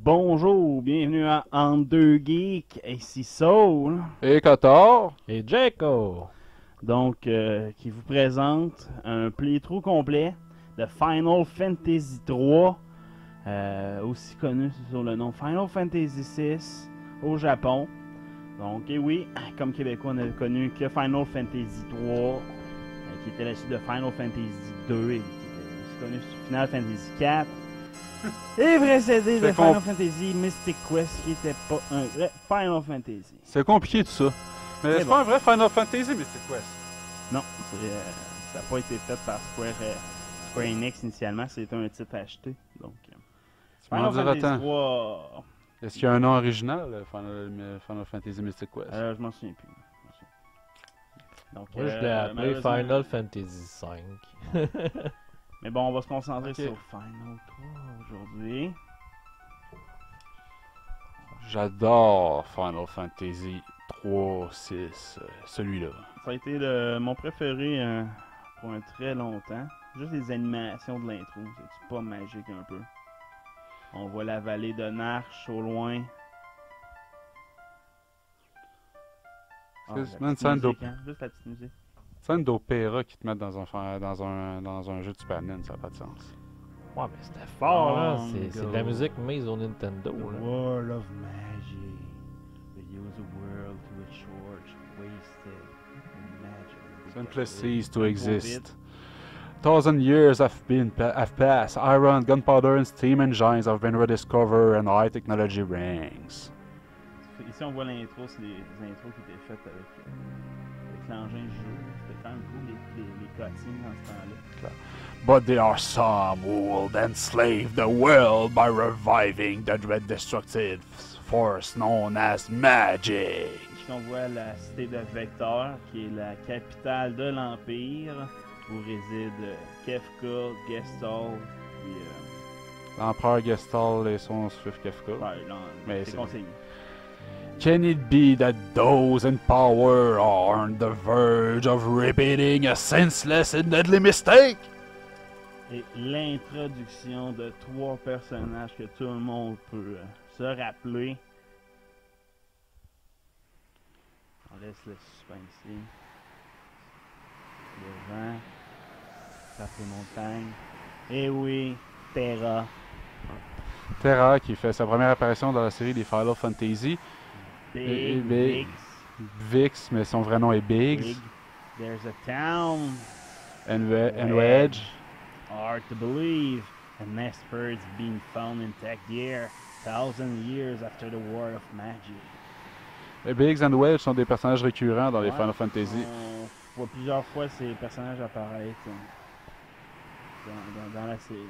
Bonjour, bienvenue à Entre deux geeks, ici Saul. Et Kotor. Et Jacko. Donc, qui vous présente un playthrough complet de Final Fantasy 3, aussi connu sous le nom Final Fantasy 6 au Japon. Donc, et oui, comme Québécois, on a connu que Final Fantasy 3, qui était la suite de Final Fantasy 2, et qui était aussi connu sous Final Fantasy 4. Et précédé de Final Fantasy Mystic Quest, qui n'était pas un vrai Final Fantasy. C'est compliqué tout ça. Mais c'est bon. pas un vrai Final Fantasy Mystic Quest. Non, ça n'a pas été fait par Square Enix initialement, c'était un titre acheté. Donc, Final Fantasy 3. Est-ce qu'il y a un nom original, Final Fantasy Mystic Quest? Je m'en souviens plus. Donc, moi, je l'ai appelé Final Fantasy 5. Mais bon, on va se concentrer sur Final 3 aujourd'hui. J'adore Final Fantasy 3, 6, celui-là. Ça a été mon préféré pour un très longtemps. Juste les animations de l'intro, c'est pas magique un peu. On voit la vallée de Narch au loin. Juste la petite musique. C'est une d'opéra qui te met dans un jeu de Super Nintendo, ça n'a pas de sens. Ouais, mais c'était fort, là. C'est de la go. musique mise au Nintendo, The là. world of magic. We use the world to a short, wasted magic. Simply cease to exist. 1,000 years have passed. Iron, gunpowder, and steam engines have been rediscovered, and high technology rings. Ici, on voit l'intro, c'est des intros qui étaient faites avec l'engin de jeu. C'était quand même cool, les cutscenes dans ce temps-là. But there are some who will enslave the world by reviving the dread destructive force known as magic. Ici, on voit la cité de Vector, qui est la capitale de l'Empire, où réside Kefka, Gestalt, puis... L'empereur Gestalt et son suif Kefka. Mais c'est conseillé. Can it be that those in power are on the verge of repeating a senseless and deadly mistake? Et l'introduction de 3 personnages que tout le monde peut se rappeler. On laisse le suspense ici. Le vent. Tape les montagnes. Et oui, Terra. Terra qui fait sa première apparition dans la série des Final Fantasy. Big. Vix, mais son vrai nom est Biggs. There's a town. And Wedge. Hard to believe. A nest bird's been found intact here, 1,000 years after the War of Magic. Et Biggs and Wedge sont des personnages récurrents dans les Final Fantasy. On voit plusieurs fois ces personnages apparaître dans la série.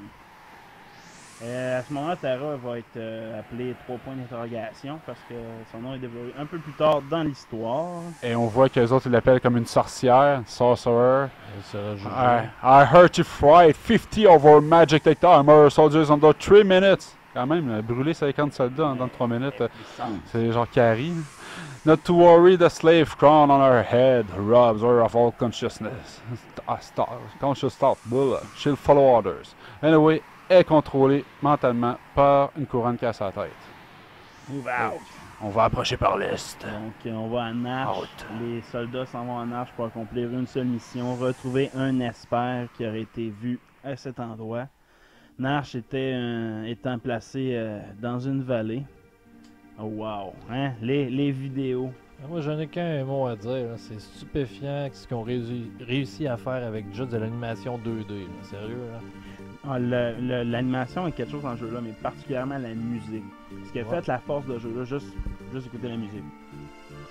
À ce moment-là, Terra va être appelée 3 points d'interrogation parce que son nom est développé un peu plus tard dans l'histoire. Et on voit qu'eux autres ils l'appellent comme une sorcière, sorcerer. I I heard you fright 50 of our magic timer soldiers under 3 minutes. Quand même, brûler 50 soldats dans 3 minutes, c'est genre Carrie. Not to worry, the slave crown on her head robs her of all consciousness. Conscious thought, she'll follow orders. Anyway, est contrôlé mentalement par une couronne qui a sa tête. Move out! On va approcher par l'est. Donc, on va à Narch. Les soldats s'en vont à Narch pour accomplir une seule mission, retrouver un Esper qui aurait été vu à cet endroit. Narch étant placé dans une vallée. Oh wow! Hein? Les vidéos. Moi, j'en ai qu'un mot à dire. C'est stupéfiant ce qu'ils ont réussi à faire avec juste de l'animation 2D. Là. Sérieux, là. Ah, l'animation est quelque chose dans ce jeu-là, mais particulièrement la musique. Ce qui a fait la force de ce jeu-là, juste écouter la musique.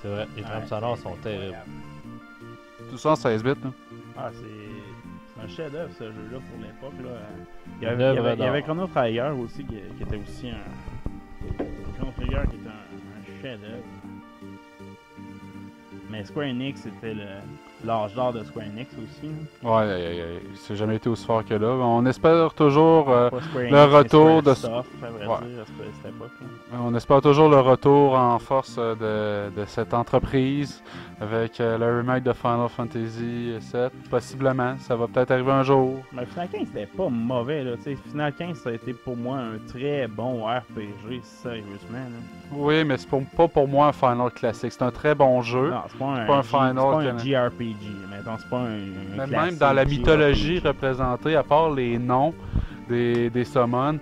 C'est vrai, les trames sonores sont terribles. Tout ça en 16 bits, là. Ah, c'est un chef-d'œuvre ce jeu-là pour l'époque. Là. Il y avait Chrono Trigger aussi qui était aussi un. Chrono Trigger qui était un chef-d'œuvre. Mais Square Enix c'était l'âge d'or de Square Enix aussi. Ouais, c'est jamais été aussi fort que là. On espère toujours Pas Square le Enix, mais retour de... Squaresoft, à vrai Ouais. dire, à cette époque-là. On espère toujours le retour en force de cette entreprise avec le remake de Final Fantasy VII. Possiblement, ça va peut-être arriver un jour. Mais Final 15 c'était pas mauvais là, tu sais, Final 15 ça a été pour moi un très bon RPG, sérieusement là. Oui, mais c'est pas pour moi un Final classique. C'est un très bon jeu. Non, c'est pas un, pas un G- Final c'est pas un que- JRPG, mettons, c'est pas un Mais même classique dans la mythologie JRPG. représentée, à part les noms des summons,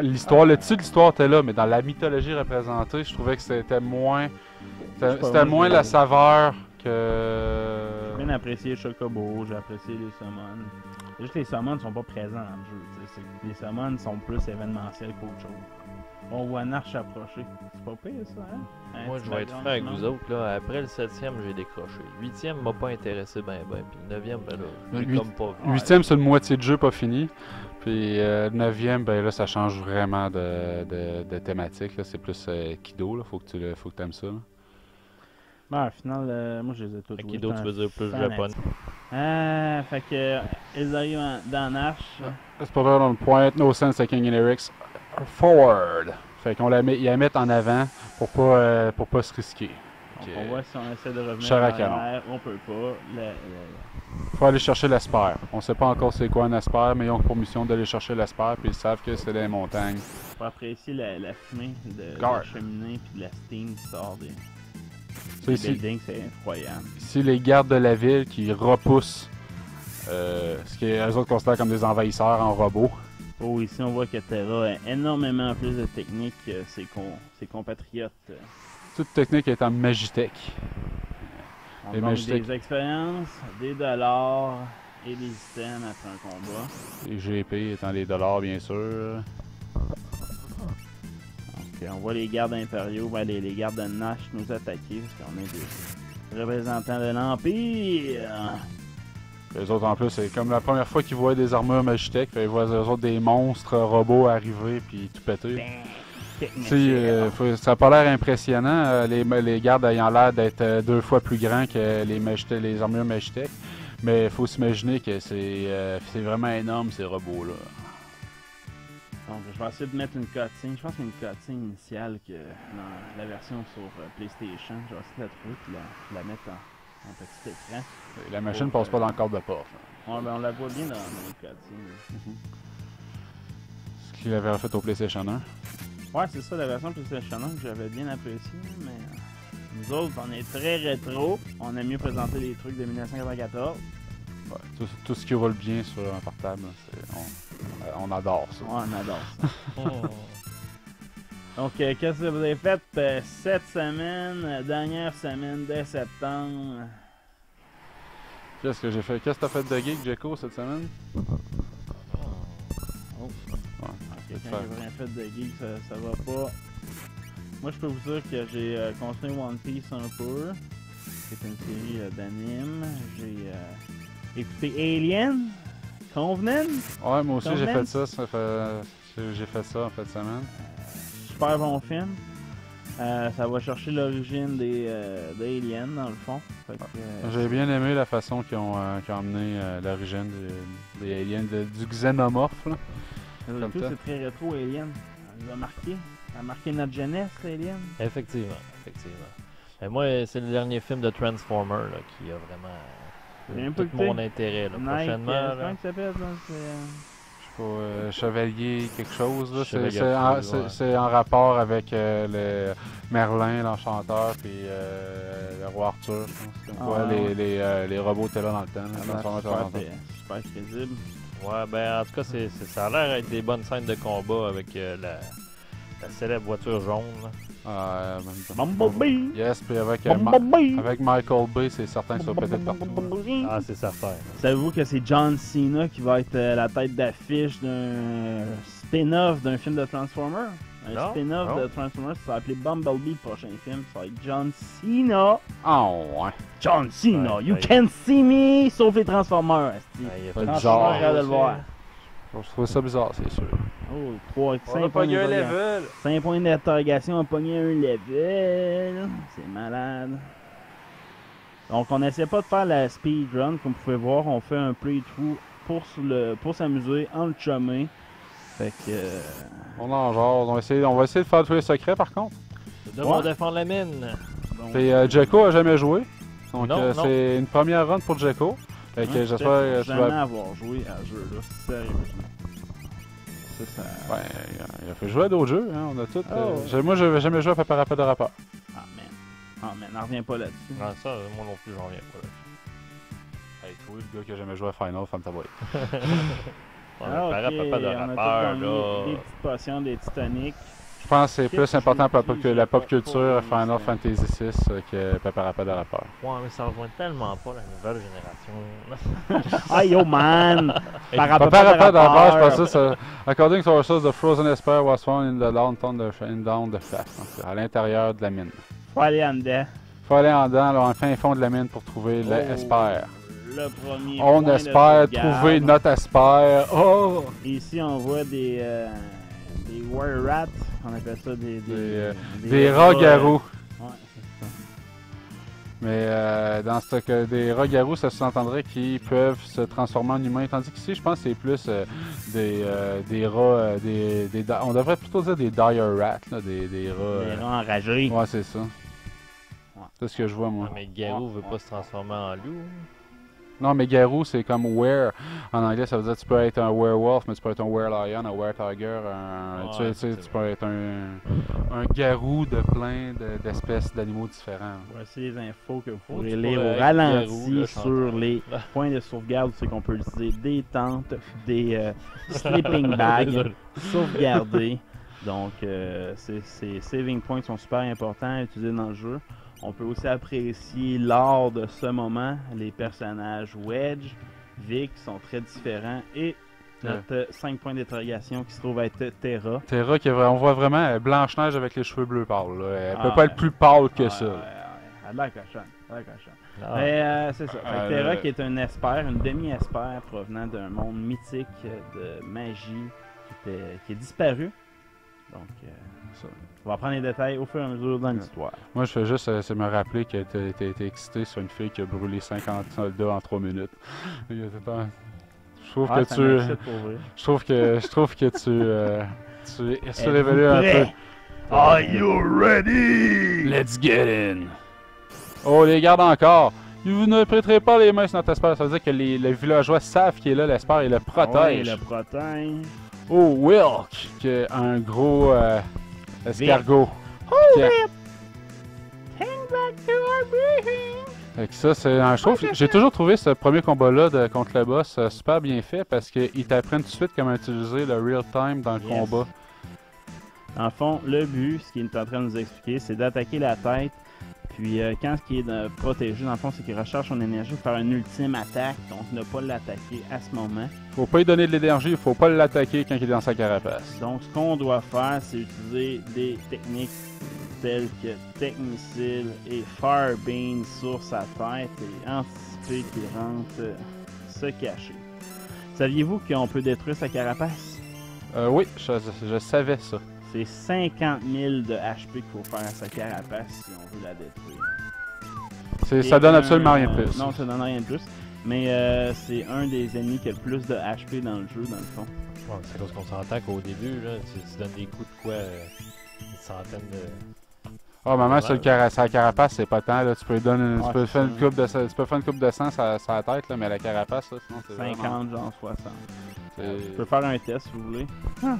l'histoire, le titre de l'histoire était là, mais dans la mythologie représentée, je trouvais que c'était moins, c'était moins la saveur que... J'ai bien apprécié Chocobo, j'ai apprécié les summons. C'est juste que les summons sont pas présents dans le jeu, tu sais, les summons sont plus événementiels qu'autre chose. On voit Narch approcher. C'est pas pire ça, hein? Moi, je vais être franc avec vous autres. Là. Après le 7e, j'ai décroché. Le 8e m'a pas intéressé ben. Puis le 9e, ben là, j'ai Le comme pas vu. 8e, c'est une moitié de jeu pas fini. Puis 9e, ben là, ça change vraiment de thématique. Là. C'est plus Kido, là. Faut que t'aimes ça. Là. Ben, au final, moi je les ai tous joués. Kido, tu veux dire plus fanatique. japonais. Fait que, ils arrivent dans Narch. Explorer on point, no sense taking in lyrics. Forward. Fait qu'on la mettent en avant pour pas se risquer. Donc, on voit si on essaie de revenir Chair à en canon. arrière, on peut pas. Faut aller chercher l'Esper. On sait pas encore c'est quoi un Esper, mais ils ont pour mission d'aller chercher l'Esper, puis ils savent que c'est dans les montagnes. Pour apprécier la fumée de Guard. la cheminée puis de la steam qui sort des Ça, ici, buildings, c'est incroyable. ici, les gardes de la ville qui repoussent ce que les autres considèrent comme des envahisseurs en robot. Oh, ici on voit que Terra a énormément plus de technique que ses compatriotes. Toute technique est en Magitech. On Les demande Magitech. des expériences, des dollars et des items après un combat. Les GP étant les dollars, bien sûr. Puis on voit les gardes impériaux, ben les gardes de Nash nous attaquer parce qu'on est des représentants de l'Empire. Les autres, en plus, c'est comme la première fois qu'ils voient des armures Magitech, ils voient eux autres des monstres robots arriver puis tout péter. Tu sais, ça n'a pas l'air impressionnant, les gardes ayant l'air d'être 2 fois plus grands que les armures Magitech. Mais il faut s'imaginer que c'est vraiment énorme ces robots-là. Donc je vais essayer de mettre une cutscene. Je pense qu'il y a une cutscene initiale que dans la version sur PlayStation. Je vais essayer de la trouver et la mettre en petit écran. La machine ne passe pas dans le cadre de porte. Ouais, ben on la voit bien dans les cutscenes. Ce qu'il avait fait au PlayStation 1. Ouais, c'est ça la version PlayStation 1 que j'avais bien apprécié, mais nous autres, on est très rétro. On aime mieux présenter des trucs de 1994. Ouais, tout ce qui roule bien sur un portable, on adore ça. Ouais, on adore ça. Oh. Donc, qu'est-ce que vous avez fait cette semaine, dernière semaine de septembre? Qu'est-ce que j'ai fait? Qu'est-ce que t'as fait de geek, Jeko, cette semaine? Oh. Ouais, Quelqu'un qui n'a rien fait de geek, ça va pas. Moi, je peux vous dire que j'ai continué One Piece un peu. C'est une série d'animes. J'ai écouté Alien, Covenant. Ouais, moi aussi j'ai Covenant. fait ça. J'ai fait ça en fin de semaine. Super bon film. Ça va chercher l'origine des Aliens dans le fond. Fait que, J'ai bien aimé la façon qu'ils ont amené l'origine des aliens, du xénomorphe. Là. tout, ça. c'est très rétro Alien. Ça nous a marqué. Ça a marqué notre jeunesse, Alien. Effectivement. Et moi, c'est le dernier film de Transformer là, qui a J'ai même vraiment pas tout écouté. mon intérêt. Là, prochainement, là. Comment il s'appelle ça? C'est, Je sais pas, Chevalier quelque chose. Là. Chevalier C'est en, Absolu, ouais. c'est en rapport avec le Merlin, l'Enchanteur, puis le roi Arthur. Je pense. Comme quoi, ouais. les robots étaient là dans le temps. là, Transformers étaient là dans le temps. super crédible. Ouais, ben en tout cas, ça a l'air d'être des bonnes scènes de combat avec la célèbre voiture jaune. Là. Bumblebee! Yes, puis avec, Bumblebee! avec Michael Bay, c'est certain que ça va peut-être partout. Ah, c'est certain. Savez-vous que c'est John Cena qui va être la tête d'affiche d'un spin-off d'un film de Transformers? Un Non, spin-off non. de Transformers, ça va s'appeler Bumblebee, le prochain film. Ça va être John Cena. Oh, ouais. John Cena, Ouais, you ouais. can't see me, sauf les Transformers. esti. Ah, il a Pas fait de du genre. sport J'ai hâte de le aussi. voir. Je trouve ça bizarre, c'est sûr. Oh, 3, On a 5 pas points eu un d'interrogation. level. 5 points d'interrogation à pogner un level. C'est malade. Donc on n'essaie pas de faire la speedrun, comme vous pouvez voir, on fait un playthrough pour s'amuser, en le chummer. Fait que... On en genre, on va essayer de faire tous les secrets par contre. Nous devons défendre la mine. donc, Puis Jeko a jamais joué. Donc Non. c'est une première run pour Jeko. Fait que j'espère que tu jamais vas. avoir joué à ce jeu-là, sérieusement. Ça... Ouais, il a fait jouer à d'autres jeux, hein. On a tout. Oh. Moi, j'avais jamais joué à Papa Rappel de Rapport. Ah man, n'en reviens pas là-dessus. Non, ça, moi non plus, j'en reviens pas. Hey, toi, le gars qui a jamais joué à Final, femme ta boîte. On Ah, ok, paraît Papa de on a rappeur, tout gagné là. des petites potions, des titaniques. Je pense que c'est plus important pour la pop culture Pas- Final Fantasy VI que Papa Rappel de Rapport. Ouais, mais ça rejoint tellement pas la nouvelle génération. Ah yo man! Par rapport Papa Rappel de Rapport, je à pense que ça. According to our source, the frozen esper was found in the down the shaft. Donc, à l'intérieur de la mine. Faut aller en dedans. Faut aller en dedans, là, en fin fond de la mine pour trouver l'esper. Le premier On point de espère sauvegarde. trouver notre esper. Oh! Ici, on voit des were rats. On appelle ça Des rats garous. Ouais, c'est ça. Mais dans ce cas, des rats garous, ça sous-entendrait qu'ils peuvent se transformer en humains. Tandis qu'ici, je pense que c'est plus des rats. On devrait plutôt dire des dire rats, là, des rats. Des rats enragés. Ouais, c'est ça. C'est ce que je vois, moi. Non, mais Garou veut pas se transformer en loup. Non, mais garou, c'est comme were. En anglais, ça veut dire que tu peux être un werewolf, mais tu peux être un were-lion, un were-tiger, tu peux être un garou de plein d'espèces d'animaux différents. Voici les infos que vous Oh, pourrez tu lire pourrais au être ralenti garou, là, sur les points de sauvegarde. C'est qu'on peut utiliser des tentes, des sleeping bags sauvegardées. Donc, ces saving points sont super importants à utiliser dans le jeu. On peut aussi apprécier lors de ce moment les personnages Wedge, Vic sont très différents et notre 5 points d'interrogation qui se trouve être Terra. Terra, on voit vraiment Blanche-Neige avec les cheveux bleus pâles. Là. Elle peut Ah, pas être plus pâle que ça. Elle a l'air cochonne. Elle a l'air cochonne. Ah. Mais c'est ça. Fait que Terra le- qui est un esper, une demi-esper provenant d'un monde mythique de magie qui est disparu. Donc, Ça. on va prendre les détails au fur et à mesure dans l'histoire. Moi, je fais juste me rappeler que t'as été excité sur une fille qui a brûlé 50 soldats en 3 minutes. Il y a tout le temps- Je trouve que ça tu. m'excite pour vrai. Je trouve que tu Êtes-vous surévalues un peu. prêts? Are you ready? Let's get in! Oh, les gardes encore! Vous ne prêterez pas les mains sur notre esper. Ça veut dire que les villageois savent qu'il est là, l'esper, et le Ouais, protègent. le protège. Oh, Wilk! Qui est un gros escargot. Qui a- Take back to our briefing. Fait que ça, c'est un show. J'ai toujours trouvé ce premier combat-là contre le boss super bien fait parce qu'ils t'apprennent tout de suite comment utiliser le real time dans le Yes. combat. En fond, le but, ce qu'il est en train de nous expliquer, c'est d'attaquer la tête. Puis quand ce qui est protégé, dans le fond, c'est qu'il recharge son énergie pour faire une ultime attaque. Donc ne pas l'attaquer à ce moment. Faut pas lui donner de l'énergie, faut pas l'attaquer quand il est dans sa carapace. Donc ce qu'on doit faire, c'est utiliser des techniques telles que Techmissile et Firebeam sur sa tête et anticiper qu'il rentre se cacher. Saviez-vous qu'on peut détruire sa carapace? Oui, je savais ça. C'est 50 000 de HP qu'il faut faire à sa carapace si on veut la détruire. Ça donne absolument rien de plus. Non, ça donne rien de plus. Mais c'est un des ennemis qui a le plus de HP dans le jeu, dans le fond. Ouais, c'est parce qu'on s'entend qu'au début, là, tu donnes des coups de quoi une centaine de. Oh, maman, Ouais. sur sa carapace, c'est pas tant. Là. Tu peux lui donner Ouais, tu peux c'est faire ça. une coupe de tu peux faire une coupe de sang sur la tête, là, mais la carapace, là, sinon c'est vraiment- 50, genre 60. c'est- Je peux faire un test si vous voulez. Non,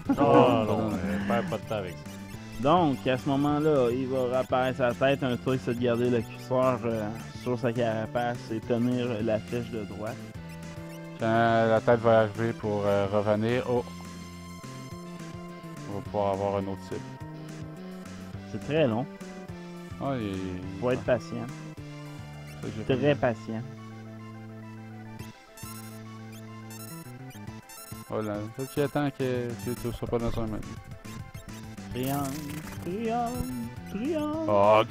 non, perds pas de temps avec ça. Donc, à ce moment-là, il va réapparaître sa tête. Un truc, c'est de garder le curseur sur sa carapace et tenir la flèche de droite. Quand la tête va arriver pour revenir, oh, on va pouvoir avoir un autre cible. C'est très long. Ah, Il faut être patient. très Très patient. Voilà, faut qu'il attend que tu ne sois pas dans un menu. Triangle, triangle, triangle. Oh,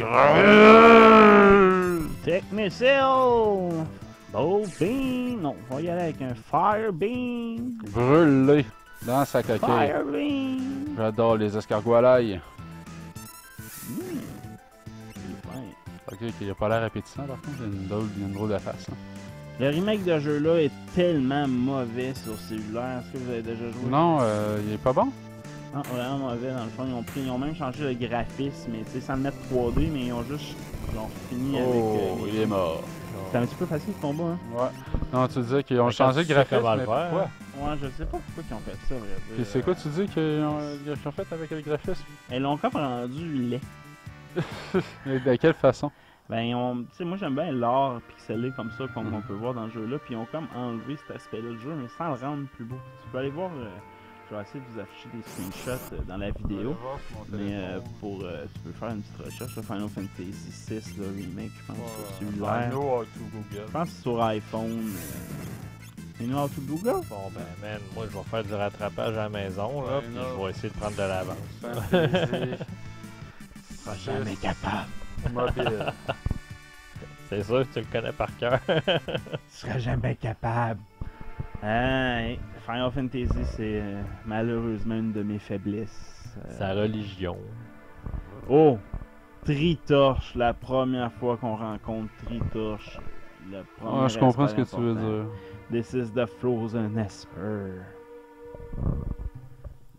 Tech Missile! Bow Beam! Non, on va y aller avec un Fire Beam! Brûlé dans sa coquille. Fire Beam! J'adore les escargots à l'ail. C'est fin. Ok, il a pas l'air appétissant par contre, il y a une drôle de face. Hein. Le remake de jeu-là est tellement mauvais sur cellulaire. Est-ce que vous avez déjà joué? Non, il est pas bon? Non, vraiment mauvais dans le fond. Ils ont même changé le graphisme, mais tu sais, sans le mettre 3D, mais ils ont juste fini avec. Il est mort. C'est un petit peu facile le combat, hein? Ouais. Non, tu disais qu'ils ont Mais changé quand le tu sais graphisme, comment le mais faire, pourquoi? Ouais, je sais pas pourquoi ils ont fait ça, vrai dire. Puis c'est quoi tu dis qu'ils ont fait avec le graphisme? Ils l'ont comme rendu laid. Et de quelle façon? Ben, tu sais, moi j'aime bien l'art pixelé comme ça, comme on peut voir dans le jeu-là, puis ils ont comme enlevé cet aspect-là du jeu, mais sans le rendre plus beau. Tu peux aller voir, je vais essayer de vous afficher des screenshots dans la vidéo, mais tu peux faire une petite recherche sur Final Fantasy VI, le remake, je pense, sur cellulaire. Je pense que c'est sur iPhone. C'est nous tout Google? Bon, ben, man, moi, je vais faire du rattrapage à la maison, là, Ouais, puis non. je vais essayer de prendre de l'avance. Tu seras jamais capable. Mobile. C'est sûr que tu le connais par cœur. Tu seras jamais capable. Final Fantasy, c'est malheureusement une de mes faiblesses. Sa religion. Oh! Tritorche, la première fois qu'on rencontre Tritorche. Je comprends ce que tu veux dire. This is the Frozen Esper.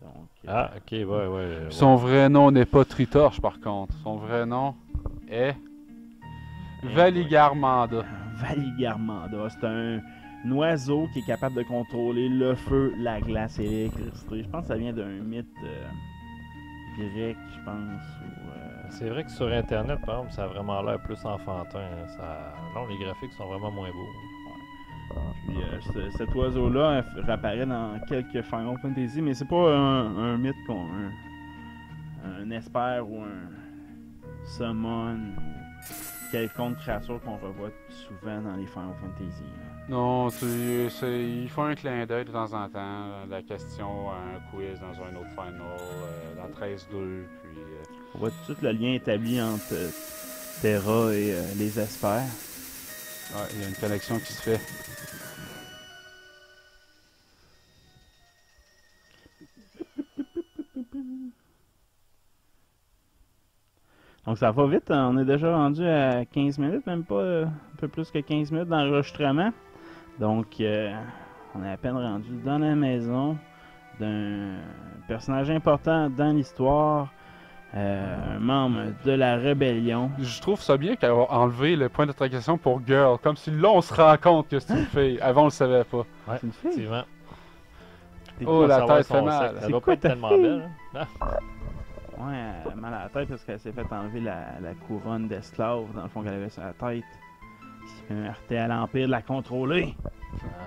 Donc, Ah, ok, ouais. Son vrai nom n'est pas Tritorche par contre. Son vrai nom est Valigarmanda. Valigarmanda, c'est un oiseau qui est capable de contrôler le feu, la glace et l'électricité. Je pense que ça vient d'un mythe grec, je pense. C'est vrai que sur Internet, par exemple, ça a vraiment l'air plus enfantin. Non, les graphiques sont vraiment moins beaux. Puis cet oiseau-là réapparaît dans quelques Final Fantasy, mais c'est pas un mythe qu'on un esper ou un summon ou quelconque créature qu'on revoit souvent dans les Final Fantasy. Non, ils font un clin d'œil de temps en temps. La question, un quiz dans un autre final, dans 13-2, puis... On voit tout de suite le lien établi entre Terra et les espers. Ouais, il y a une connexion qui se fait. Donc ça va vite, hein. On est déjà rendu à 15 minutes, même pas un peu plus que 15 minutes d'enregistrement. Donc on est à peine rendu dans la maison d'un personnage important dans l'histoire, un membre de la rébellion. Je trouve ça bien qu'elle a enlevé le point d'interrogation pour girl, comme si là on se rend compte que c'est une fille. Avant on le savait pas. Ouais, C'est une fille? effectivement. Oh, la Savoir tête son fait sexe, mal. Ça C'est doit quoi pas être ta tellement fille? belle. Hein? Ouais, elle a mal à la tête parce qu'elle s'est fait enlever la couronne d'esclave, dans le fond qu'elle avait sur la tête. Qui heurtait à l'Empire de la contrôler.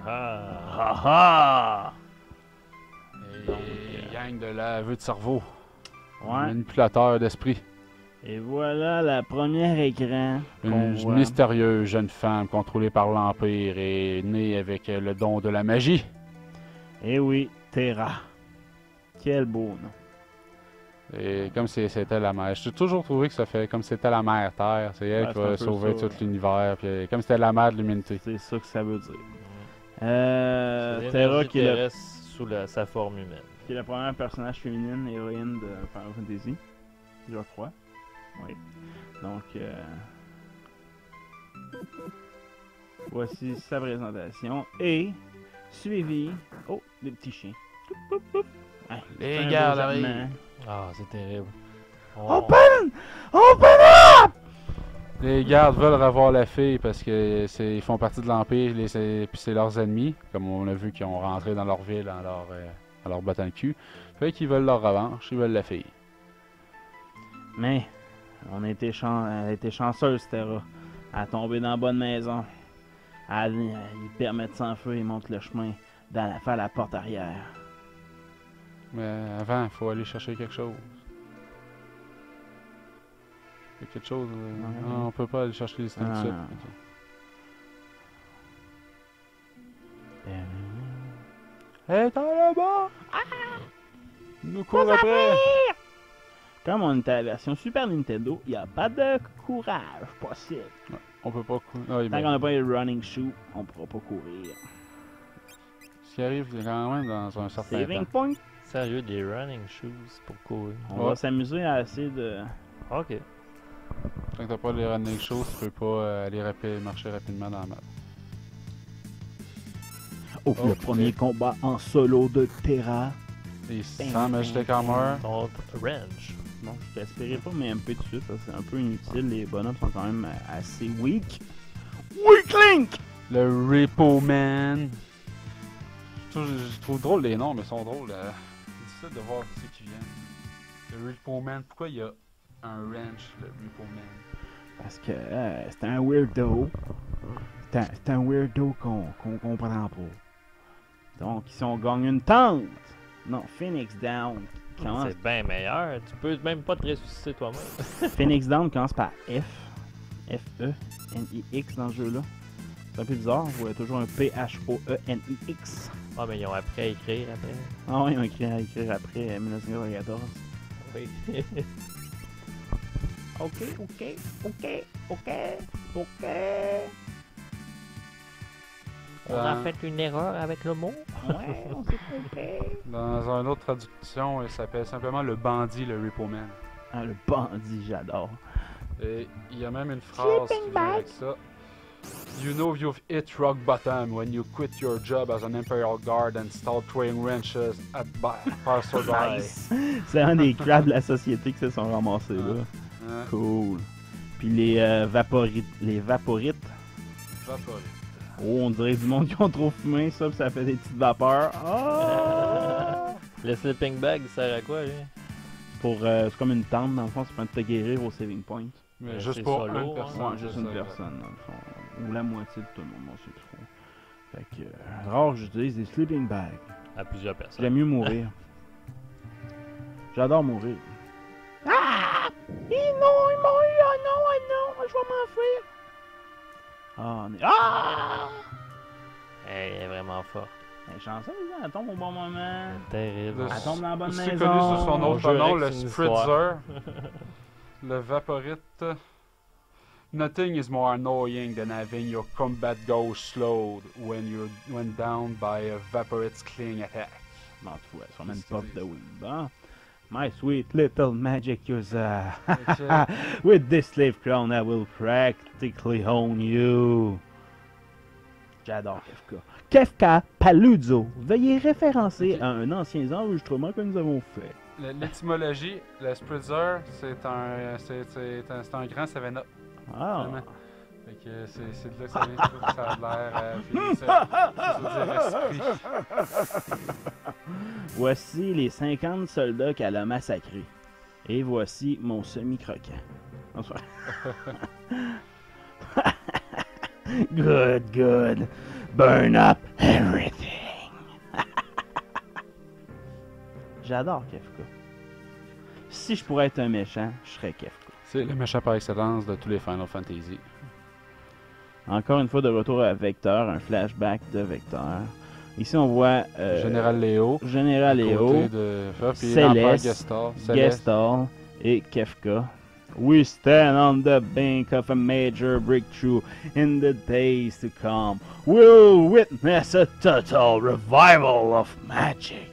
Ah. Ha ha! Et gang de l'aveu de cerveau. Ouais. Manipulateur d'esprit. Et voilà la première écran qu'on Une voit. mystérieuse jeune femme contrôlée par l'Empire et née avec le don de la magie. Eh oui, Terra. Quel beau nom. Et comme si c'était la mère. J'ai toujours trouvé que ça fait comme si c'était la mère Terre. C'est elle Ouais, qui c'est un va peu sauver ça, tout l'univers. Puis comme c'était la mère de l'humanité. C'est ça que ça veut dire. C'est Terra l'énergie qui est, terrestre sous sa forme humaine. qui est la première personnage féminine héroïne de Final Fantasy. Je crois. Oui. Donc, voici sa présentation. Et, suivi... Oh, des petits chiens. Poup, poup, poup. Ouais, Les c'est un gardes beau arrivent. jappement. Ah, c'est terrible. Open! Open up! Les gardes veulent revoir la fille parce que ils font partie de l'Empire puis c'est leurs ennemis, comme on a vu qu'ils ont rentré dans leur ville, dans leur botte à le cul. Fait qu'ils veulent leur revanche, ils veulent la fille. Mais, elle a été chanceuse, Terra. Elle a tombé dans la bonne maison. Il permet de sans feu et montre le chemin faire la porte arrière. Mais avant, il faut aller chercher quelque chose. Il y a quelque chose. Non, on peut pas aller chercher les items tout de suite. Ah. Ok. Elle est en là-bas! Nous court après! Comme on était à la version Super Nintendo, il n'y a pas de courage possible. On peut pas courir. Ah, Tant qu'on n'a pas les running shoes, on ne pourra pas courir. Ce qui arrive quand même dans un certain Saving temps. point. Sérieux, des running shoes pour courir. On va s'amuser à essayer de Ok. Tant que t'as pas les running shows, tu peux pas aller marcher rapidement dans la map. Oh, le Ok. premier combat en solo de Terra. Et sans Magic Armor, Contre Range. Bon, je t'espérais pas, mais un peu de suite, ça, c'est un peu inutile. Les bonhommes sont quand même assez weak. Weakling! le Repo Man. Je trouve drôle les noms, mais ils sont drôles. C'est difficile de voir ce qui vient. Le Repo Man, pourquoi il y a un ranch, le Repo Man? Parce que c'est un weirdo. C'est un weirdo qu'on comprend pas. Donc, ils ont gagné une tente. Non, Phoenix Down. Commence- C'est bien meilleur. Tu peux même pas te ressusciter toi-même. Phoenix Down commence par F. F-E-N-I-X dans ce jeu-là. C'est un peu bizarre, vous voyez toujours un P-H-O-E-N-I-X. Ah, mais ils ont appris à écrire après. Ah ouais, ils ont écrit à écrire après 1914. Oui. Ok. On a fait une erreur avec le mot. Ouais, on s'est trompé. Dans une autre traduction, il s'appelle simplement le bandit, le Repo Man. Ah, le bandit, j'adore. Et il y a même une phrase qui vient avec ça. You know you've hit rock bottom when you quit your job as an Imperial Guard and start throwing wrenches at passerby. Nice. C'est un des crabs de la société qui se sont ramassés là. Hein? Cool. Puis les vaporites. Vaporis. Oh, on dirait du monde qui ont trop fumé, ça, puis ça fait des petites vapeurs. Ah! Le sleeping bag, il sert à quoi, lui? C'est comme une tente, dans le fond, c'est pour te guérir au saving point. Mais C'est juste pour solo, une hein? personne. Ouais, juste une personne, dans le fond. Ou la moitié de tout le monde, on sait trop. Fait que, rare, j'utilise des sleeping bags. À plusieurs personnes. J'aime mieux mourir. J'adore mourir. Ah! Non, il m'a eu! Ah non, je vais m'enfuir! Ah, Ah! Elle est vraiment forte. Elle est chanceuse, hein? Elle tombe au bon moment. Terrible. Le- Elle tombe dans la bonne C'est maison. connu sous son On autre jurait nom, que le c'est une Spritzer. Le Vaporite. Nothing is more annoying than having your combat go slowed when down by a Vaporite's cling attack. Bon, tu vois, ça une pop de weed. Bon. My sweet little magic user. With this slave crown, I will practically own you. J'adore Kefka. Kefka Paluzzo. Veuillez référencer à un ancien enregistrement que nous avons fait. L'étymologie, le Spritzer, c'est un grand 7-up. Ah. Vraiment. Fait que c'est de là que ça vient, je trouve que ça a l'air. Puis ça veut dire esprit. Voici les 50 soldats qu'elle a massacrés. Et voici mon semi-croquant. Bonsoir. Good. Burn up everything. J'adore Kefka. Si je pourrais être un méchant, je serais Kefka. C'est le méchant par excellence de tous les Final Fantasy. Encore une fois de retour à Vector, un flashback de Vector. Ici on voit Général Léo. Général Léo, Côté de puis l'empereur Gestal. Gestal et Kefka. We stand on the bank of a major breakthrough in the days to come. We'll witness a total revival of magic.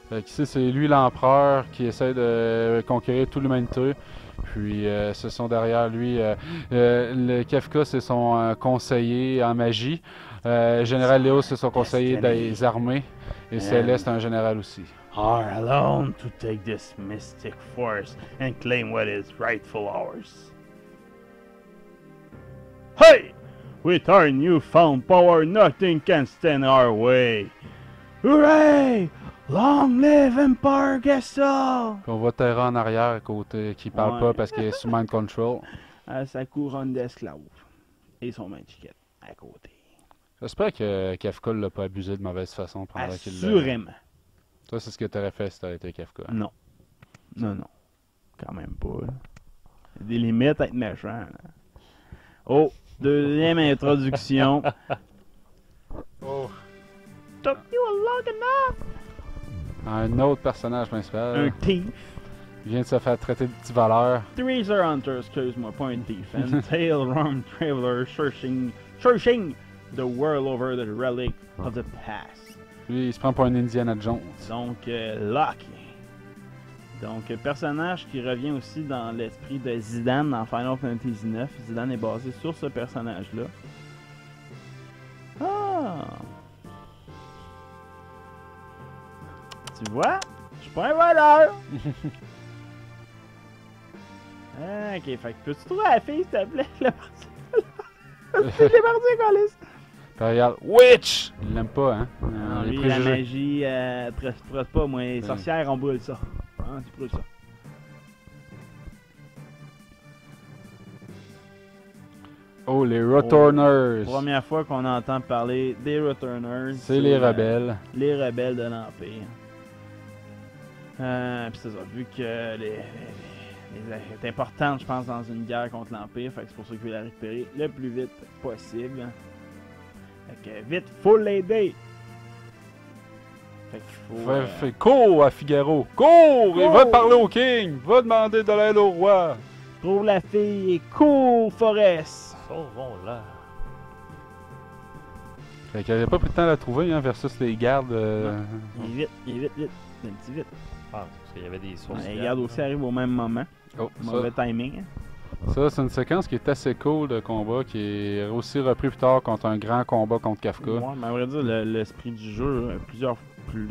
Fait que ici, c'est lui l'empereur qui essaie de conquérir toute l'humanité. Puis ce sont derrière lui. Le Kefka, c'est son conseiller en magie. Général Léo, c'est son conseiller des armées. Et Céleste, un général aussi. Are alone to take this mystic force and claim what is rightful ours. Hey! With our newfound power, nothing can stand our way. Hooray! Long live Empire Gestal! Puis on voit Terra en arrière à côté qui parle Ouais. pas parce qu'il est sous mind control. À sa couronne d'esclaves. Et son main-chiquette à côté. J'espère que Kefka l'a pas abusé de mauvaise façon pendant qu'il l'a. Assurément. Toi, c'est ce que t'aurais fait si t'avais été Kefka. Non. Non. Quand même pas. Là. Il y a des limites à être méchant. Là. Oh, deuxième introduction. Oh. Took you long enough. Un autre personnage principal. Un thief. Il vient de se faire traiter de petit voleur. Treasure hunter, excuse-moi, pas un thief. And tail-rum traveler searching the world over the relic of the past. Lui, il se prend pour un Indiana Jones. Donc, Lucky. Donc, personnage qui revient aussi dans l'esprit de Zidane dans Final Fantasy IX. Zidane est basé sur ce personnage-là. Ah! Tu vois? Je suis pas un voleur! Ah, ok, fait que peux-tu trouver la fille, s'il te plaît? Je l'ai parti, Colis! Puis regarde, Witch! Il l'aime pas, hein? Non, Les lui, la préjugés. magie, trotte pas, moi, les sorcières, on brûle ça. Hein, tu brûles ça. Oh, les Returners! Première fois qu'on entend parler des Returners. C'est les rebelles. Les rebelles de l'Empire. Puis c'est ça, vu que est importante, je pense, dans une guerre contre l'Empire, fait que c'est pour ça qu'il veut la récupérer le plus vite possible. Fait que vite, faut l'aider! Fait qu'il faut... Cours à Figaro! Cours! Et va parler au King! Va demander de l'aide au roi! trouve la fille et cours, Forest! Sauvons-la. Fait qu'il avait pas pris le temps de la trouver, hein, versus les gardes. Il est vite. Un petit vite. Ah, parce qu'il y avait des sources. Les gardes aussi arrivent au même moment. Oh, Mauvais timing. ça c'est une séquence qui est assez cool de combat, qui est aussi repris plus tard contre un grand combat contre Kafka. Ouais, mais à vrai dire, l'esprit du jeu, il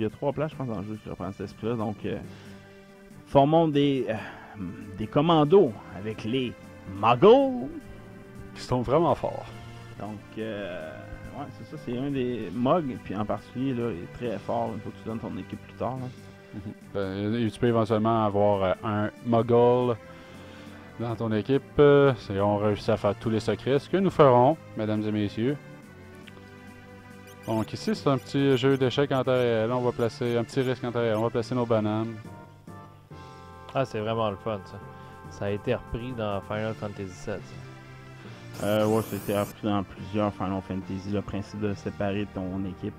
y a 3 places, je pense, dans le jeu qui reprend cet esprit-là. Donc, formons des commandos avec les Muggles. Qui sont vraiment forts. Donc, ouais, c'est ça, c'est un des Mugs, puis en particulier, là, il est très fort une fois que tu donnes ton équipe plus tard. Là. Tu peux éventuellement avoir un Muggle dans ton équipe. Si on réussit à faire tous les secrets, ce que nous ferons, mesdames et messieurs. Donc ici, c'est un petit jeu d'échecs en temps réel. On va placer un petit risque en temps réel. On va placer nos bananes. Ah, c'est vraiment le fun, ça. Ça a été repris dans Final Fantasy VII. Ouais, c'était appris dans plusieurs Final Fantasy, le principe de séparer ton équipe.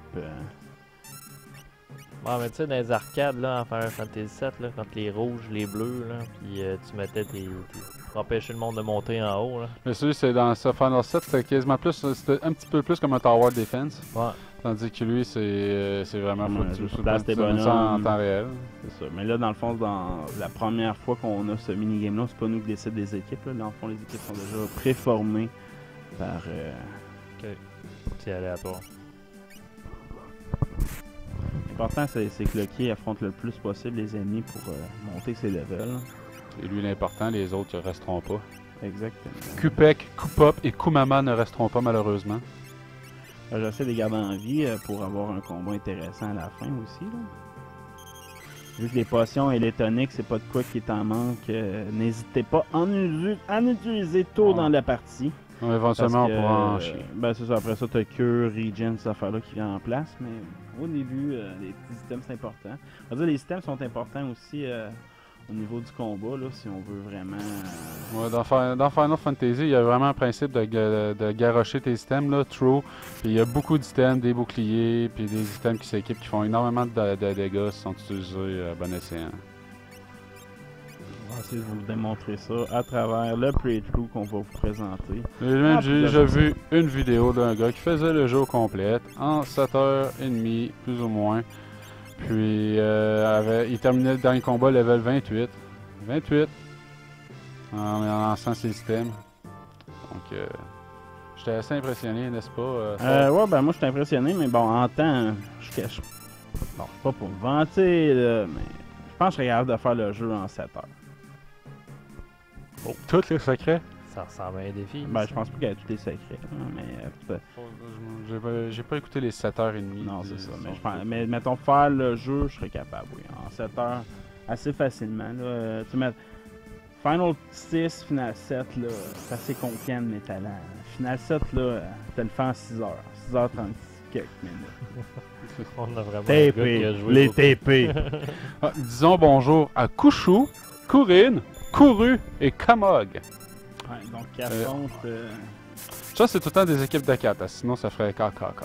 Ouais, mais tu sais, dans les arcades, là, en Final Fantasy VII, là, quand les rouges, les bleus, là, puis tu mettais pour empêcher le monde de monter en haut, là. Mais celui, c'est dans ce Final 7, c'était quasiment plus, c'était un petit peu plus comme un Tower Defense. Ouais. Tandis que lui, c'est vraiment Ouais, foutu. tu places tes bonhommes. En temps réel. C'est ça. Mais là, dans le fond, dans la première fois qu'on a ce minigame-là, c'est pas nous qui décident des équipes. Là. Dans le fond, les équipes sont déjà préformées par... Ok. C'est aléatoire. L'important, c'est que le Key affronte le plus possible les ennemis pour monter ses levels. Et lui, l'important, les autres ne resteront pas. Exactement. Kupek, Kupop et Kumama ne resteront pas, malheureusement. J'essaie de les garder en vie pour avoir un combat intéressant à la fin aussi. Là. Vu que les potions et les toniques, c'est pas de quoi qui est en manque, n'hésitez pas à en utiliser tôt dans la partie. Ouais, éventuellement, Parce on que, pourra en chier. Ben c'est ça, après ça, t'as cure, regen, ces affaires-là qui viennent en place, mais au début, les petits items, c'est important. On va dire les items sont importants aussi au niveau du combat, là, si on veut vraiment... Ouais, dans Final Fantasy, il y a vraiment un principe de garrocher tes items, là, true. Puis il y a beaucoup d'items, des boucliers, puis des items qui s'équipent, qui font énormément de dégâts si sont utilisés à bon escient. On va essayer de vous démontrer ça à travers le playthrough qu'on va vous présenter. J'ai déjà vu une vidéo d'un gars qui faisait le jeu au complet en 7h30, plus ou moins. Puis il terminait le dernier combat level 28. 28 en lançant ses systèmes. Donc j'étais assez impressionné, n'est-ce pas? Ouais, ben moi je suis impressionné, mais bon, en temps, je cache. Bon, c'est pas pour me vanter, là, mais je pense que je serais capable de faire le jeu en 7 heures. Oh, tous les secrets? Ça ressemble à un défi. Ben, ça. je pense pas qu'il y a tous les secrets, là, mais J'ai pas écouté les 7h30. non, c'est ça. Mais mettons, faire le jeu, je serais capable, oui. En 7 heures, assez facilement. Là. Tu mets Final 6, Final 7, là, c'est assez confiant de mes talents. Final 7, là, t'as le fait en 6 heures. 6h36 quelques minutes. On a vraiment un gars qui a TP, joué les beaucoup. TP. Disons bonjour à Kushu, Kurin, Kuru et Kamog. Ouais, donc, qui affronte Ça, c'est tout le temps des équipes de 4, sinon ça ferait KKK.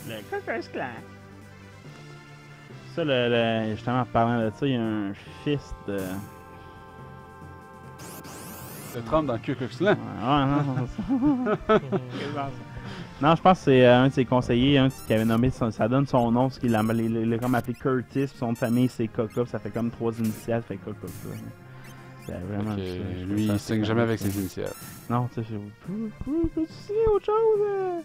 le Cocos Clan. Ça, justement, en parlant de ça, il y a un fils de... Le Trump dans le Ku Klux Klan. Ouais, non, c'est ça. Non, je pense que c'est un de ses conseillers, un qui avait nommé, ça donne son nom, parce qu'il l'a comme appelé Curtis, puis son nom de famille c'est Coca, ça fait comme 3 initiales, ça fait Coca. C'est vraiment Ok, ça, lui, il signe jamais avec ses initiales. Non, tu sais, peux-tu signer autre chose?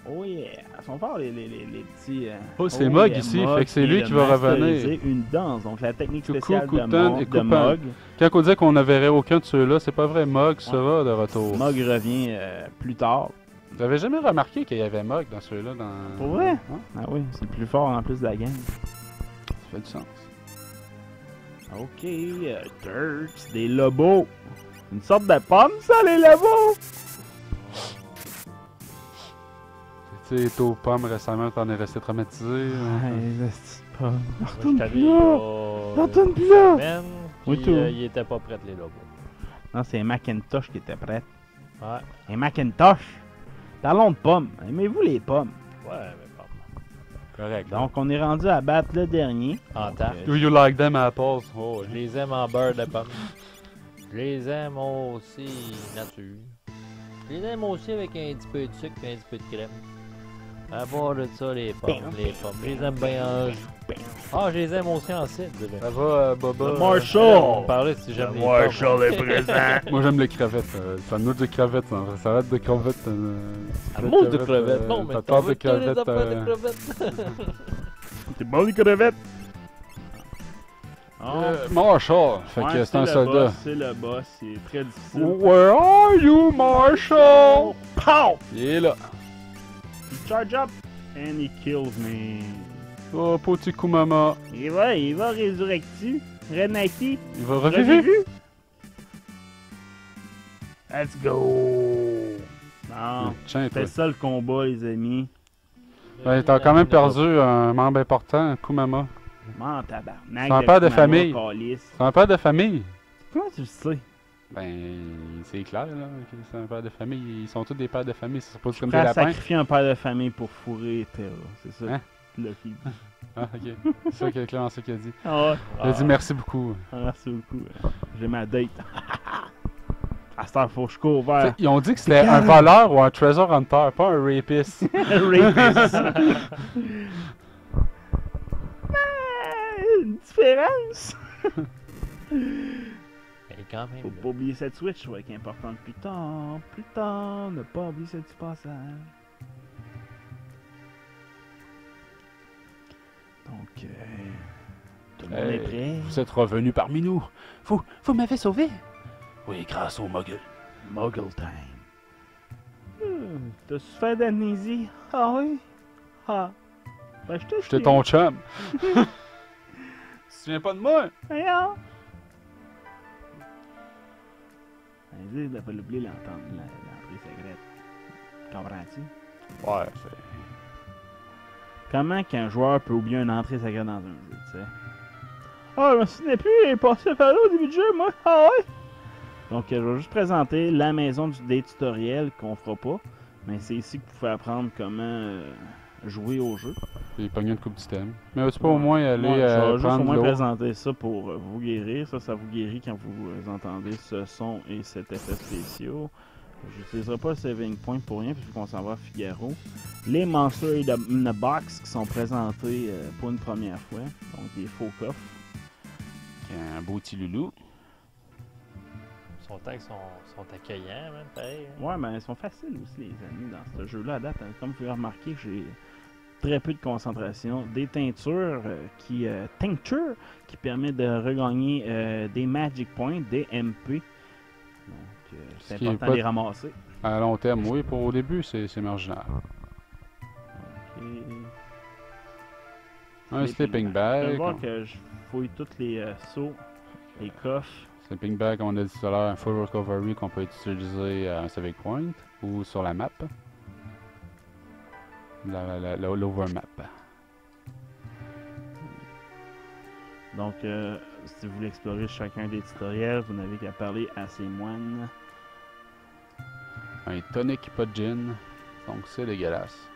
Oh yeah! Ils sont forts les petits. Oh, c'est Mog ici, fait que c'est lui qui va revenir. Une danse, donc la technique Coucou, spéciale Coutan et de Coupan. Mog. Quand on disait qu'on ne verrait aucun de ceux-là, c'est pas vrai, Mog sera de retour. Mog revient plus tard. J'avais jamais remarqué qu'il y avait Mog dans ceux-là. Pour vrai? Hein? Ah oui, c'est le plus fort en plus de la gang. Ça fait du sens. Ok, Turks, des lobos. Une sorte de pomme, ça, les lobos! Tu sais, t'es aux pommes récemment, t'en es resté traumatisé. Ouais, les petites pommes. Moi, je suis allé Retourne plus là! semaine, Oui, puis tout. ils étaient pas prêts, les lobos. Non, c'est Macintosh qui était prête. Ouais, Et Macintosh! Parlons de pommes. Aimez-vous les pommes? ouais, mais pas. Correct. Donc, on est rendu à battre le dernier. En Donc, tarte. Do you like them apples? Oh, Je les aime en beurre de pomme. Je les aime aussi nature. Je les aime aussi avec un petit peu de sucre et un petit peu de crème. À part de ça, les pommes. Je les aime bien en jus. Ah, je les aime aussi en cidre. ça va, Boba? Le Marshall! On parlait si j'aime les pommes. est présent! Moi, j'aime les crevettes. Ça nous de crevettes, hein. Ça arrête de crevettes. Un mot de crevettes. Non, mais t'as t'en peur veux de que les crevettes. affaires de crevettes. C'est bon, les crevettes! Marshall. Fait que c'est un soldat. C'est le boss, c'est très difficile. Where are you, Marshall? Pow! Il est là. He charge up and he kills me. Oh, petit Kumama. Il va résurrectu. Renaki. Il va revivre. Let's go! Non, Tiens, toi. c'est ça le combat, les amis. Ben, t'as quand même perdu un membre important, Kumama. Man, tabarnak. C'est un père de famille. Calice. C'est un père de famille. Comment tu le sais? Ben, c'est clair, là, que c'est un père de famille. Ils sont tous des pères de famille, c'est pas comme Prêt des à lapins. sacrifier un père de famille pour fourrer Terra. C'est ça. Hein? Lucky. Ah, ok. C'est ça que Clémenceau qui a dit. Ah ouais. Il a dit merci beaucoup. Ah, merci beaucoup. J'ai ma date. À cette heure, faut que je cours vers. T'sais, ils ont dit que c'était un voleur ou un treasure hunter, pas un rapist. Rapist. Une différence. Mais quand même. Faut pas oublier cette switch, ouais, qui est importante plus tard. Plus tard, ne pas oublier ce petit passage. Donc, tout le monde est prêt. Vous êtes revenu parmi nous. Vous m'avez sauvé. Oui, grâce au Muggle. Muggle time. T'as souffert d'amnésie? Ah oui? Ah. Ben, je te J'étais ton chum. Tu te souviens pas de moi? Voyons. Vas-y, t'as pas oublié l'entrée secrète. Comprends-tu? Ouais, Comment qu'un joueur peut oublier une entrée secrète dans un jeu, tu sais? Ah, je me souviens plus, il est passé à faire là au début du jeu, moi. Ah ouais? Donc, je vais juste présenter la maison des tutoriels qu'on fera pas. Mais c'est ici que vous pouvez apprendre comment jouer au jeu. J'ai pogné une coupe d'items. Mais tu peux au moins aller Ouais, je vais juste au prendre moins l'eau. présenter ça pour vous guérir. Ça vous guérit quand vous entendez ce son et cet effet spéciaux. Je n'utiliserai pas le saving point pour rien puisque qu'on s'en va à Figaro. Les Monsters in the Box qui sont présentés pour une première fois. Donc des faux coffres. Un beau petit loulou. Son texte sont accueillants, même, pareil. Hein. Ouais, mais ils sont faciles aussi les amis dans ce jeu-là à date. Hein. Comme vous pouvez remarquer, j'ai très peu de concentration. Des teintures tincture qui permet de regagner des Magic Points, des MP. Donc c'est qui est important pas- de les ramasser. À long terme, oui. Pour au début, c'est marginal. Ok. Un sleeping Vous bag. allez voir que je fouille tous les seaux, les coffres. Sleeping bag, comme on a dit tout à l'heure, un full recovery qu'on peut utiliser à un save point ou sur la map. L'overmap. Donc, si vous voulez explorer chacun des tutoriels, vous n'avez qu'à parler à ces moines. Un tonic, pas de gin. Donc c'est dégueulasse.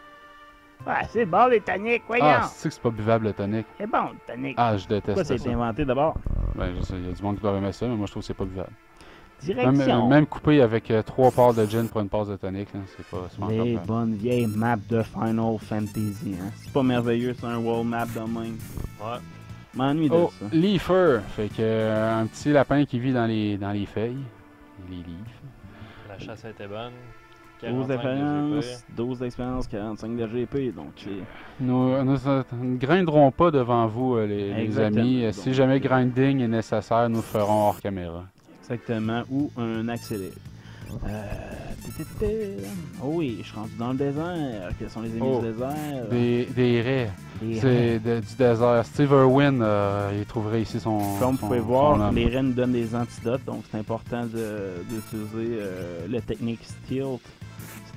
Ouais, c'est bon les toniques, voyons! Ah, c'est pas buvable le tonic. C'est bon le tonique! Ah, je Pourquoi déteste c'est ça. inventé d'abord? Ben, je sais, il y a du monde qui doit aimer ça, mais moi je trouve que c'est pas buvable. Direction. Même coupé avec 3 parts de gin pour une passe de tonic, c'est pas Les encore bonnes vieilles maps de Final Fantasy. Hein. C'est pas merveilleux, c'est un world map de même. Ouais. M'ennuie de Oh, ça. Leafer, fait que un petit lapin qui vit dans les feuilles. Les livres. La chasse était bonne. 12 45 de d'expérience, GP. 12 d'expérience, 45 de GP, donc c'est... Nous ne grinderons pas devant vous, les Exactement. amis. Donc, Si jamais grinding est nécessaire, nous le ferons hors caméra. Exactement, ou un accéléré. Oh oui, je suis rendu dans le désert. Quels sont les ennemis Oh, du désert? Des raies. Des C'est du désert. Steve Irwin, il trouverait ici son. Comme vous son- pouvez son voir, homme. les rennes donnent des antidotes, donc c'est important d'utiliser la technique Still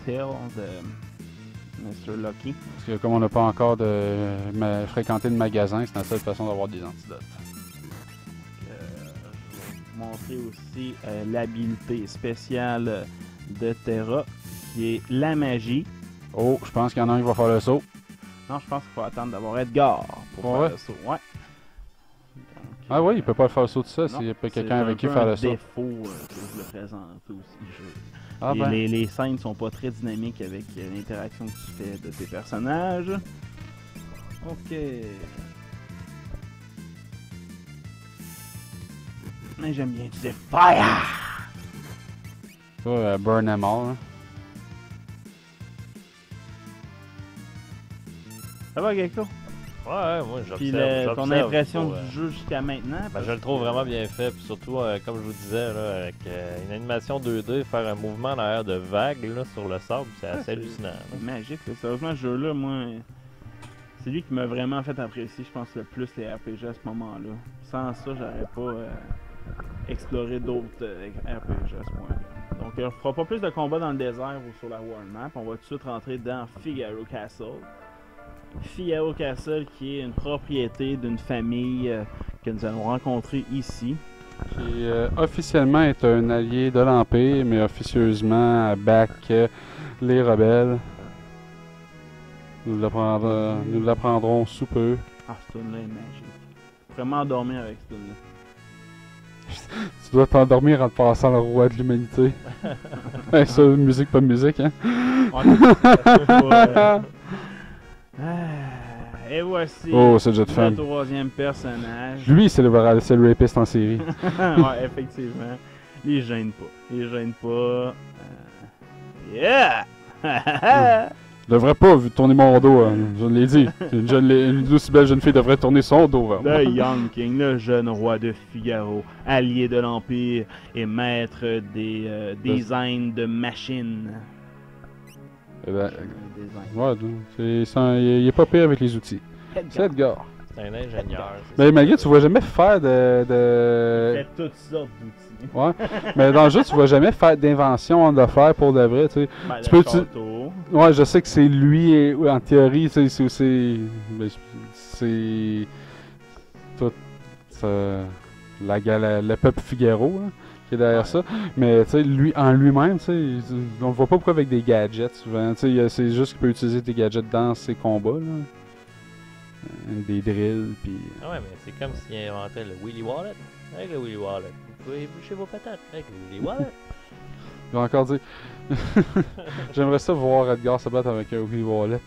de Mr. Lucky. Parce que comme on n'a pas encore fréquenté de magasin, c'est la seule façon d'avoir des antidotes. Je vais vous montrer aussi l'habilité spéciale de Terra, qui est la magie. Oh, je pense qu'il y en a un qui va faire le saut. Non, je pense qu'il faut attendre d'avoir Edgar pour Ouais. faire le saut. Ouais. Donc, Ah oui, il peut pas le faire le saut de ça non, s'il y a pas c'est quelqu'un avec qui un peu faire un le saut. défaut que je le présente aussi. Ah Et ben. les scènes sont pas très dynamiques avec l'interaction que tu fais de tes personnages. Ok. Mais j'aime bien utiliser Fire! Ça, burn them all. Hein. Ça va, Gecko? Ouais, moi Puis j'observe. ton impression du jeu jusqu'à maintenant? Ben, parce je le trouve que- vraiment bien fait, puis surtout, comme je vous disais, là, avec une animation 2D, faire un mouvement en arrière de vague là, sur le sable, c'est assez hallucinant. là. C'est magique, là. Sérieusement, ce jeu-là, moi, c'est lui qui m'a vraiment fait apprécier, je pense, le plus les RPG à ce moment-là. Sans ça, j'aurais pas exploré d'autres RPG à ce moment-là. Donc, on fera pas plus de combats dans le désert ou sur la World Map. On va tout de suite rentrer dans Figaro Castle. Figaro Castle, qui est une propriété d'une famille que nous allons rencontrer ici. Qui officiellement est un allié de l'Empire, mais officieusement back les rebelles. Nous l'apprendrons sous peu. Ah, ce tune-là est magique. Vraiment endormir avec ce tune-là. Tu dois t'endormir en te passant le roi de l'humanité. Hey, ça, musique, pas musique, hein? Et voici Oh, c'est déjà de le femme. troisième personnage. Lui, c'est le rapiste en série. Ouais, effectivement. Il gêne pas. Il gêne pas. Yeah! Je devrais pas tourner mon dos, hein. Je l'ai dit. Une aussi belle jeune fille devrait tourner son dos vers moi. The Young King, le jeune roi de Figaro, allié de l'Empire et maître des designs de machines. Eh ben, Design. ouais, il est pas pire avec les outils. C'est Edgar. C'est un ingénieur. Mais malgré, tu vois jamais faire Il fait toutes sortes d'outils. Ouais. Mais dans le jeu, tu vois jamais faire d'invention de faire pour de vrai, tu sais. Ben, Tu le peux- château. Ouais, je sais que c'est lui, en théorie, c'est tout le peuple Figaro hein, qui est derrière Ouais. ça. Mais tu sais, lui, en lui-même, tu sais, on le voit pas pourquoi avec des gadgets souvent. Tu sais, c'est juste qu'il peut utiliser des gadgets dans ses combats, là. Des drills, puis... Ah ouais, mais c'est comme s'il inventait le Willy Wallet. Avec le Willy Wallet. Vous pouvez éboucher vos patates avec le Willy Wallet. Il va encore dire... J'aimerais ça voir Edgar se battre avec un Willy Wallet.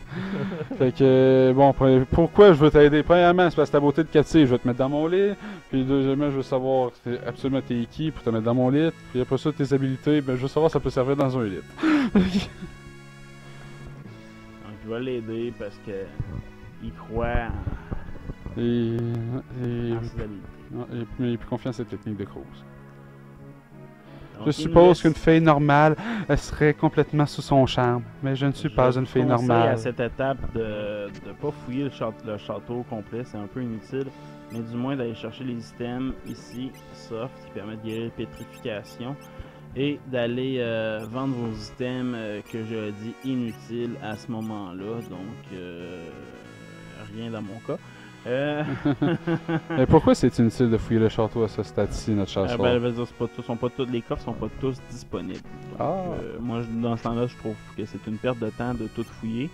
Fait que, bon, pourquoi je veux t'aider? Premièrement, c'est parce que ta beauté de captive, je vais te mettre dans mon lit. Puis deuxièmement, je veux savoir absolument t'es qui pour te mettre dans mon lit. Puis après ça, tes habilités, ben je veux savoir si ça peut servir dans un lit. Donc, il va l'aider parce que il croit Et... en ses habiletés. Il a plus confiance à cette technique de Crouse. Donc, Je il suppose laisse- qu'une fille normale elle serait complètement sous son charme, mais je ne suis pas une fille Je conseille normale. à cette étape de ne pas fouiller le château au complet, c'est un peu inutile, mais du moins d'aller chercher les items ici, soft, qui permettent de guérir la pétrification, et d'aller vendre vos items que je dis inutiles à ce moment-là, donc rien dans mon cas. Mais pourquoi c'est inutile de fouiller le château à ce stade-ci, notre chasseur? Ben, je veux dire, les coffres sont pas tous disponibles. Donc, Ah. moi, dans ce temps-là, je trouve que c'est une perte de temps de tout fouiller.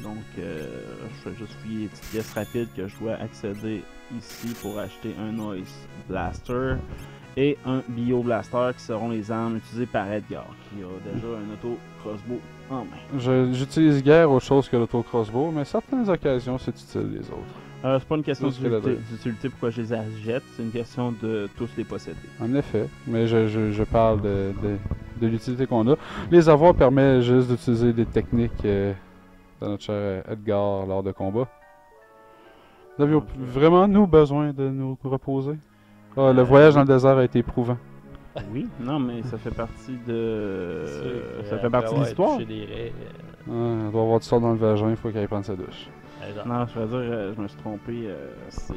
Donc, je vais juste fouiller les petites pièces rapides que je dois accéder ici pour acheter un Noise Blaster et un Bio Blaster qui seront les armes utilisées par Edgar, qui a déjà un auto-crossbow en main. J'utilise guère autre chose que l'auto-crossbow, mais certaines occasions, c'est utile les autres. C'est pas une question Tout ce qu'il a d'utilité pourquoi je les achète, c'est une question de tous les posséder. En effet, mais je parle de l'utilité qu'on a. Les avoir permet juste d'utiliser des techniques de notre cher Edgar lors de combats. Nous avions vraiment, nous, besoin de nous reposer? Ah, le voyage dans le désert a été éprouvant. Oui, non, mais ça fait partie de... Sûr ça que fait partie de après l'histoire. avoir touché des raies, On doit avoir du sang dans le vagin, il faut qu'il aille prendre sa douche. genre, Non, je veux dire, je me suis trompé, c'est...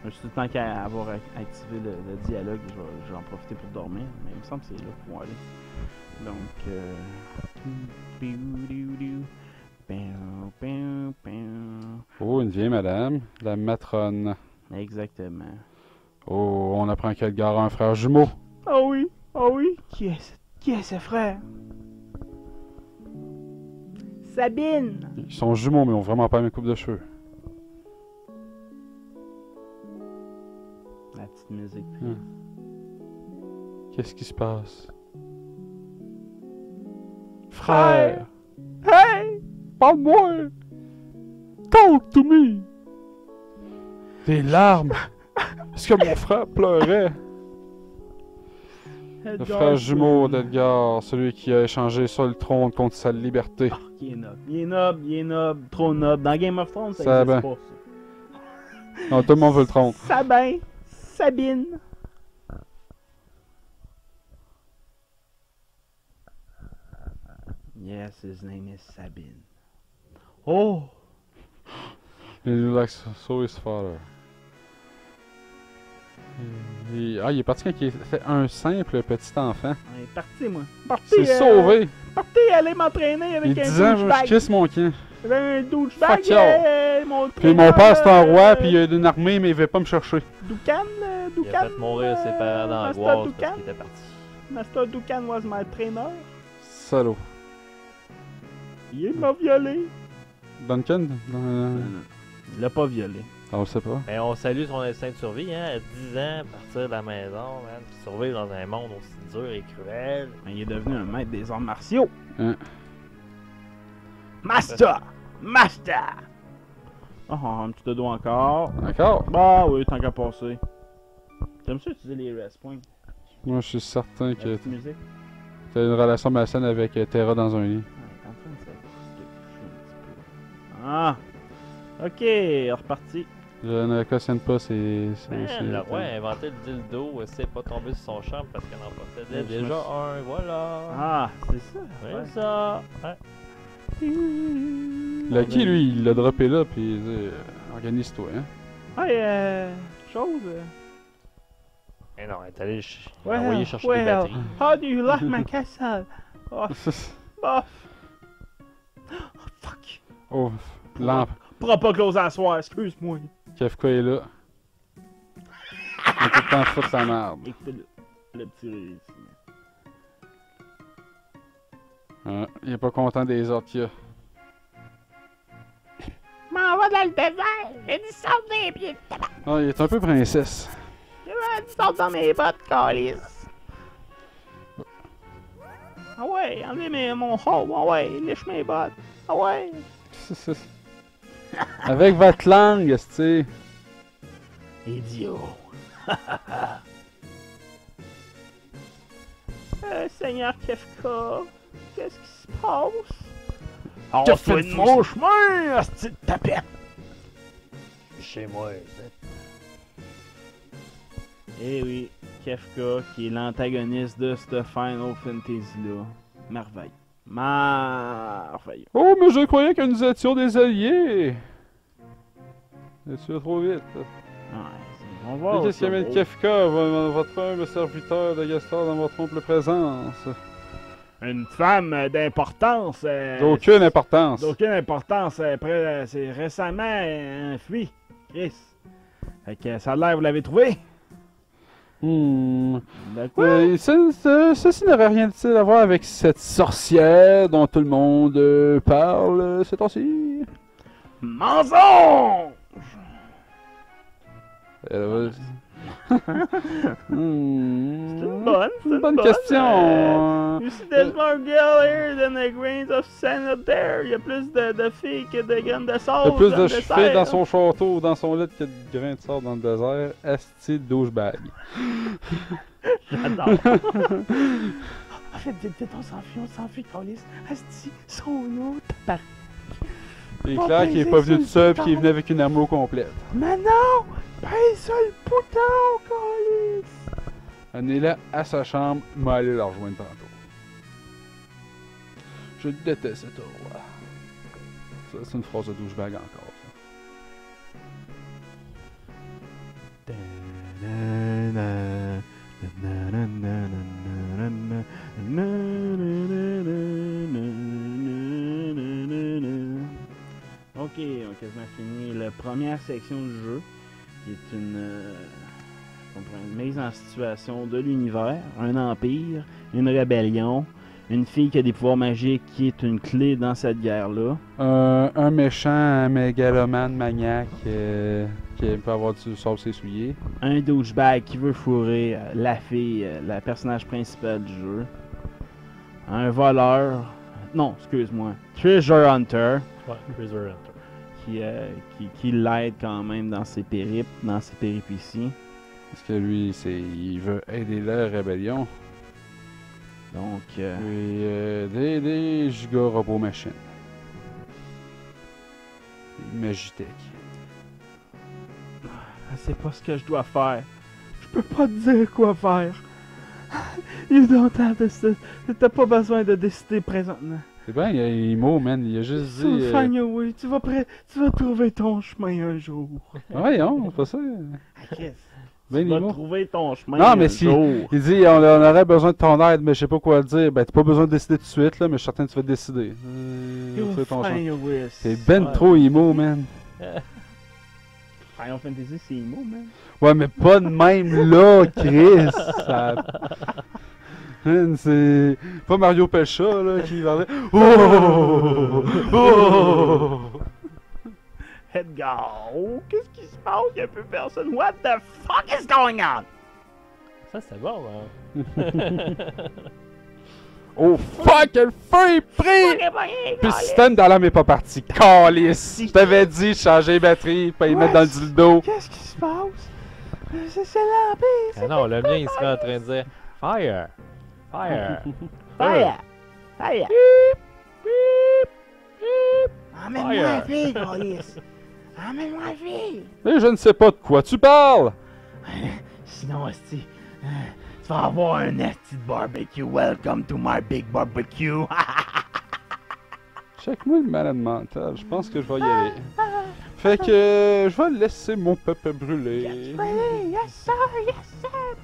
je me suis tout le temps qu'à avoir activé le dialogue, je vais en profiter pour dormir, mais il me semble que c'est là pour aller. Donc, Oh, une vieille madame, la matrone. exactement. Oh, on apprend qu'Edgar a un frère jumeau. Oh oui, oh oui. Qui est ce frère? Sabine! Ils sont jumeaux, mais ils ont vraiment pas la même coupe de cheveux. La petite musique. Qu'est-ce qui se passe? Frère! Hey! Parle-moi! Talk to me! Des larmes! Est-ce que mon frère pleurait? Le frère jumeau d'Edgar, celui qui a échangé sur le trône contre sa liberté. Ah, il est noble. Il est noble, trop noble. Dans Game of Thrones, ça Sabin. existe pas, ça. Non, tout le monde veut le trône. Sabin. Sabine. Yes, his name is Sabine. Oh! Il like so his father. Il est parti quand il était un simple petit enfant. On est parti, moi. Il s'est sauvé! Partez aller m'entraîner avec Il un 10 ans, je douchebag. kiss mon camp. Avec un douchebag. Fuck y'all. Puis mon père c'était un roi, puis il a une armée, mais il veut pas me chercher. Doucan, il Doucan. a fait mourir ses parents Master d'angoisse Doucan. parce qu'il était parti. Master Doucan was my trainer. Salaud. Il m'a violé. Duncan? Il l'a pas violé. On le sait pas. Mais on salue son instinct de survie, hein, à 10 ans, partir de la maison, man, puis survivre dans un monde aussi dur et cruel. Mais il est devenu un maître des arts martiaux. Hein. Master! Master! Oh, un petit dodo encore. D'accord. Bah oui, tant qu'à passer. T'aimes ça utiliser les rest points? Moi, je suis certain La que petite musique? t'as une relation malsaine avec Terra dans un lit. Ah, t'es en train de s'accoucher un petit peu. Ah! Ok, reparti. Je ne cautionne pas ces... Man, le roi a inventé le dildo, c'est pas tombé sur son champ parce qu'il en possédait Ouais, je déjà me un, voilà. Ah, c'est ça. C'est ça. Ouais. Lucky, lui, il l'a droppé là, puis il dit organise-toi, hein. Ouais, chose. Mais non, elle est allée Well, envoyer chercher des well, batteries. how do you like my castle? Oh, bof. Oh, fuck. Oh, lampe. Pourra pas closer à soir, excuse-moi. Kefka est là. Il est tout le temps foutre la merde. Écoutez le petit rire ici. Ah, il est pas content des autres qu'il y a. M'en va dans le désert, j'ai du sang dans les pieds. Ah, il est un peu princesse. J'ai du sang dans mes bottes, calice. Ah ouais, enlevez mon haut, ah ouais, lèche mes bottes. Ah ouais. Avec votre langue, esti. Idiot. Seigneur Kefka, qu'est-ce qui se passe? On Que fait de faites-vous? mon chemin, hostie de tapette. Chez moi, Eh oui, Kefka qui est l'antagoniste de ce Final Fantasy-là. Merveille. Merveilleux. Oh, mais je croyais que nous étions des alliés. Tu vas trop vite. On va. Qu'est-ce qu'il y avait de Kefka, votre humble serviteur de Gaston dans votre ample présence? Une femme d'importance. D'aucune importance. D'aucune importance. C'est récemment fui. Chris. Fait que ça a l'air, vous l'avez trouvé? Hmm. De quoi? Ceci n'aurait rien à voir avec cette sorcière dont tout le monde parle ces temps-ci. Mensonge! C'est une bonne, C'est une bonne question. You see, there's more girl here than the grains of sand up there. Il y a plus de filles que de graines de sable. Il y a plus dans de le filles dessert. dans son château ou dans son lit que de grains de sable dans le désert. Esti douchebag. J'adore. Arrête, vite, on s'enfuit, Carlis. Asti, son autre tabac. Il est clair qu'il est pas venu tout seul pis qu'il est venu avec une armure complète. Mais non! Paye ça le bouton, Carlis! On est là à sa chambre, il m'a allé la rejoindre tantôt. Je déteste cet roi. Ça, c'est une phrase de douchebag encore. Ok, on a quasiment fini la première section du jeu, qui est une mise en situation de l'univers, un empire, une rébellion, une fille qui a des pouvoirs magiques qui est une clé dans cette guerre-là. Un méchant mégalomane maniaque qui peut avoir du sable s'essuyer. Un douchebag qui veut fourrer la fille, la personnage principal du jeu. Un voleur, non, excuse-moi, Treasure Hunter, Ouais, Treasure Hunter. qui l'aide quand même dans ses périples, dans ses péripéties. Parce que lui, il veut aider la rébellion. Donc, Et des giga robots machines. Des Magitech. c'est pas ce que je dois faire. Je peux pas te dire quoi faire. You don't have to... T'as pas besoin de décider présentement. C'est bien, il est mot, man. Il a juste So, dit. find your way. Tu vas trouver ton chemin un jour. Voyons, c'est pas ça. Ben, Tu vas Nemo. trouver ton chemin Non, mais un si- jour. Il dit on aurait besoin de ton aide, mais je sais pas quoi dire. Ben, t'as pas besoin de décider tout de suite, là, mais je suis certain que tu vas décider. You'll C'est ton choix. find your way. T'es ben Ouais. trop emo, man. Final Fantasy, c'est emo, man. Ouais, mais pas de même là, Chris. Ça... Man, c'est pas Mario Pelcha, là, qui parlait. Oh! Oh! Edgar, oh, qu'est-ce qui se passe? Il y a plus personne. What the fuck is going on? Ça, c'était bon, hein? Oh fuck, le feu est pris! Ok, pas rien, Puis le câlisse. système d'alarme est pas parti. Calice! Je t'avais dit de changer les batteries, pas y Ouais, mettre dans le dildo. Qu'est-ce qui se passe? C'est l'empire. Ah non, le mien, il serait en train de dire Fire! Fire! Fire! Fire! Emmène-moi la Fire. fille, câlisse. Emmène-moi la fille. Mais je ne sais pas de quoi tu parles! Sinon, esti, tu vas avoir un esti de barbecue. Welcome to my big barbecue. Check-moi le malade mental, je pense que je vais y aller. Fait que je vais laisser mon peuple brûler. Yes, sir,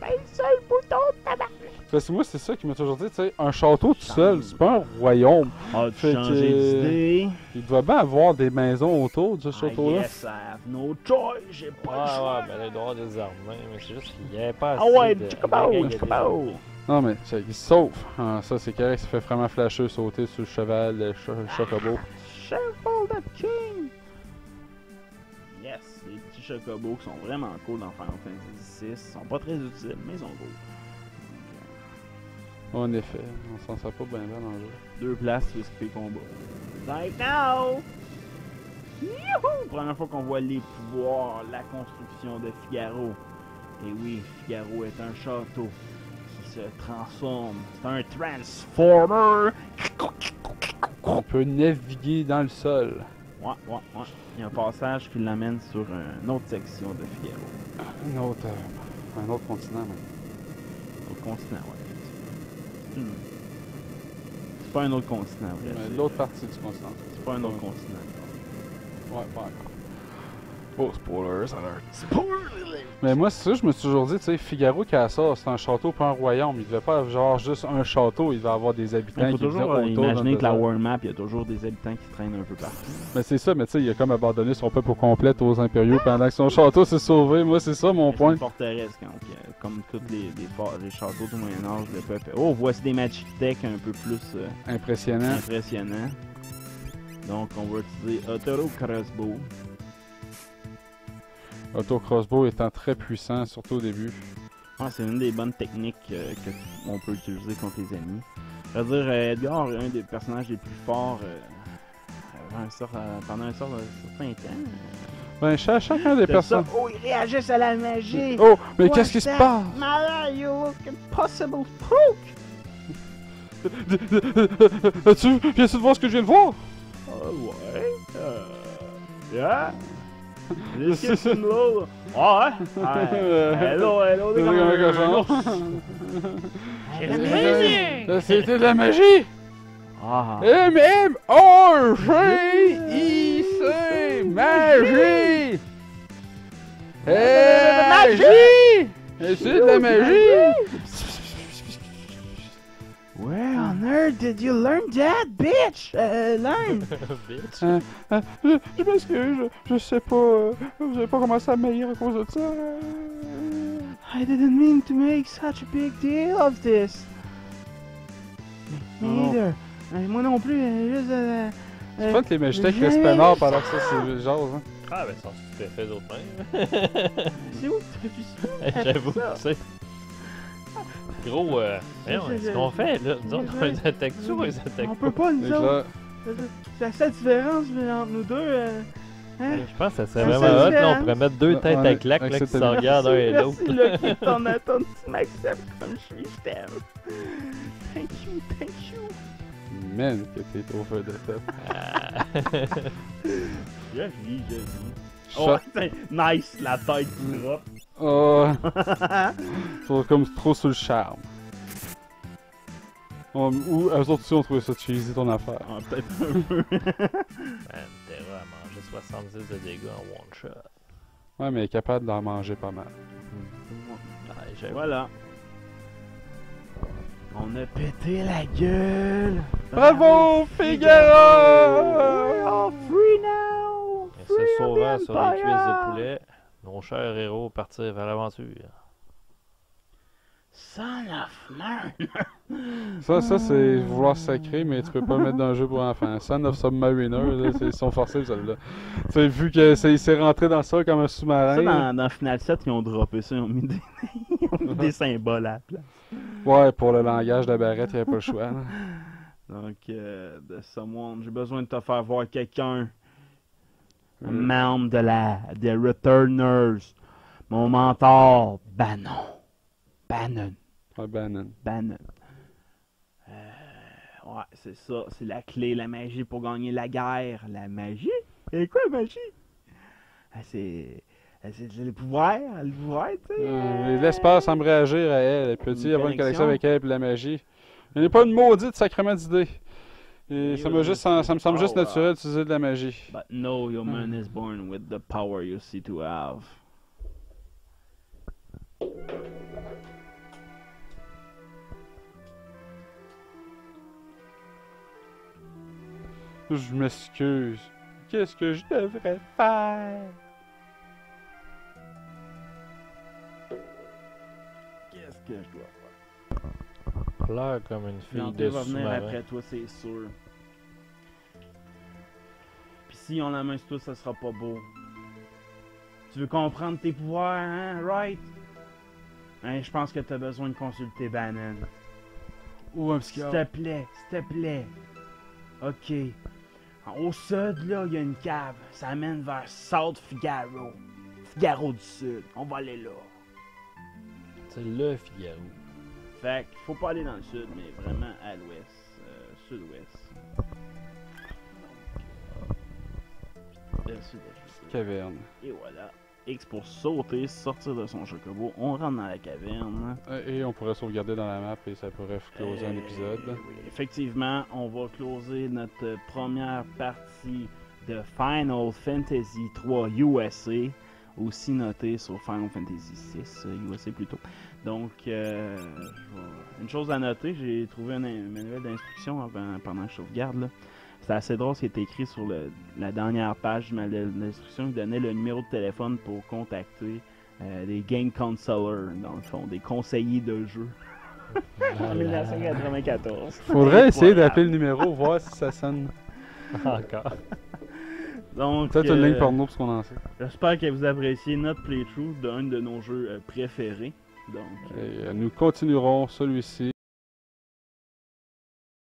paye ça le bouton de tabac. Parce que moi, c'est ça qui m'a toujours dit, tu sais, un château tout seul, c'est pas un royaume. Ah, Fait tu que- changer d'idée? Il doit bien avoir des maisons autour de ce château-là. Yes, I have no choice. J'ai pas le choix. Ouais, ben là, il doit y avoir des armes, hein, mais c'est juste qu'il n'y avait pas assez Ah ouais, de... chocobo, il y a des chocobo. armes. Non, mais check, il se sauve. Ah, ça, c'est correct, ça fait vraiment flasheux sauter sur le cheval, le chocobo. Shuffle the king. Yes, les petits chocobos qui sont vraiment cool dans Final Fantasy VI. Ils sont pas très utiles, mais ils sont cool. En effet, on s'en sort pas bien dans le jeu. 2 places, tu veux skipper le combat. Like now! Youhou! Première fois qu'on voit les pouvoirs, la construction de Figaro. Et oui, Figaro est un château qui se transforme. C'est un transformer! On peut naviguer dans le sol. Ouais. Il y a un passage qui l'amène sur une autre section de Figaro. Un autre continent, même. Autre continent, ouais. C'est pas un autre continent, vrai. Mais c'est- l'autre partie du continent. C'est pas un autre continent. Ouais, pas encore. Oh, spoilers alert. Spoiler! Mais moi, c'est ça, je me suis toujours dit, tu sais, Figaro Casa, c'est un château, pas un royaume. Il devait pas avoir genre juste un château, il devait avoir des habitants Il faut qui toujours venaient autour. imaginer dans que la le désert. world map, il y a toujours des habitants qui traînent un peu partout. Mais c'est ça, mais tu sais, il a comme abandonné son peuple au complet aux impériaux pendant que son château s'est sauvé. Moi, c'est ça mon C'est point. une forteresse, comme tous les châteaux du Moyen-Âge, le peuple. Oh, voici des Magic Tech un peu plus Impressionnant. impressionnants. Donc, on va utiliser Otoro Crossbow. Auto-crossbow étant très puissant, surtout au début. Ouais, c'est une des bonnes techniques qu'on peut utiliser contre les ennemis. Je veux dire, Edgar est un des personnages les plus forts pendant un certain temps. Ben, chacun des personnes. Oh, ils réagissent à la magie! Oh, mais qu'est-ce qui se passe? Malade, you look impossible spook! Viens-tu de voir ce que je viens de voir? Ouais. Yeah. This is low. Ouais. Hello, C'est comme un cochon. C'est la magie! C'était de la magie! Ah. M-M-O-G-I-C! Magie! Magie! C'est de la magie! Where on earth did you learn that, bitch? Learn! Bitch. Je m'excuse, je sais pas. Vous avez pas commencé à maillir à cause de ça. I didn't mean to make such a big deal of this. Me Non. either. Moi non plus, juste... C'est fun que les Magitech restent peinards pendant que ça c'est genre. Hein. Ah, ben, ça, tu t'es fait d'autres mains. C'est où que t'as vu ça? J'avoue, tu sais. Gros, voyons, ce qu'on fait, là, nous autres, on les attaque-tu ou on les attaque On pas? peut pas, nous Fait que autres. là, C'est la seule différence entre nous deux. Hein? Je pense que ça serait Ça, vraiment c'est hot, là, différent. on pourrait mettre deux Ouais, têtes à ouais, claque, là, qui se acceptable. regardent un et l'autre. Merci, là, qui ton tu m'acceptes comme je suis, je t'aime. Thank you, thank you. man, que t'es au feu de top. Je vis. Shot. Oh, putain, nice, la tête qui drop. Oh, sont comme trop sur le charme. Ou eux autres aussi ont trouvé ça cheesy ton affaire. Ah, peut-être un peu. Man, Terra a mangé 70 de dégâts en one shot. Ouais, mais elle est capable d'en manger pas mal. Ouais, j'avoue. Voilà. On a pété la gueule. Bravo, Figaro! We're all free now. Et se sauvant sur les cuisses de poulet, nos chers héros partirent vers l'aventure. Son of man. Ça c'est vouloir sacrer, mais tu peux pas le mettre dans le jeu pour enfants. Son of Submariner, là, ils sont forcés, celle-là. Tu sais, vu que c'est rentré dans ça comme un sous-marin. Ça, là. dans Final 7, ils ont droppé ça, ils ont mis des, ils ont mis des symboles à la place. Ouais, pour le langage de Barrett, il n'y avait pas le choix. Là. Donc, de someone, j'ai besoin de te faire voir quelqu'un. Un membre des Returners. Mon mentor, Bannon. Ouais, Bannon. Ouais, c'est ça. C'est la clé, la magie pour gagner la guerre. La magie? C'est quoi la magie? C'est le pouvoir, tu sais. L'espace semble réagir à elle. Peut-il y avoir une connexion avec elle et la magie? Il n'y a pas une maudite sacrement d'idée. Et ça me semble juste naturel d'utiliser de la magie. But no human is born with the power you see to have. Je m'excuse. Qu'est-ce que je devrais faire? Qu'est-ce que je dois faire? Pleure comme une fille L'entrée de va venir sous-marin. après toi, c'est sûr. Puis si on la main sur toi, ça sera pas beau. Tu veux comprendre tes pouvoirs, hein, right? Hein, je pense que t'as besoin de consulter Bannon. Ou un S'il te plaît. Ok. Au sud, là, il y a une cave. Ça amène vers South Figaro. Figaro du Sud. On va aller là. C'est le Figaro. Fait qu'il faut pas aller dans le sud, mais vraiment à l'ouest. Sud-ouest. Sud-est. Caverne. Et voilà. X pour sauter, sortir de son chocobo. On rentre dans la caverne. Et on pourrait sauvegarder dans la map et ça pourrait closer un épisode. Oui, effectivement, on va closer notre première partie de Final Fantasy 3 USA. Aussi noté sur Final Fantasy 6 USA plutôt. Donc, une chose à noter, j'ai trouvé un manuel d'instruction pendant que je sauvegarde. Là. C'était assez drôle, c'était écrit sur la dernière page du manuel d'instruction qui donnait le numéro de téléphone pour contacter des game counselors, dans le fond, des conseillers de jeu. En 1994. Faudrait essayer Incroyable. d'appeler le numéro, voir si ça sonne. Encore. Donc, Peut-être une ligne porno parce qu'on en sait. j'espère que vous appréciez notre playthrough d'un de nos jeux préférés. Donc, Et nous continuerons celui-ci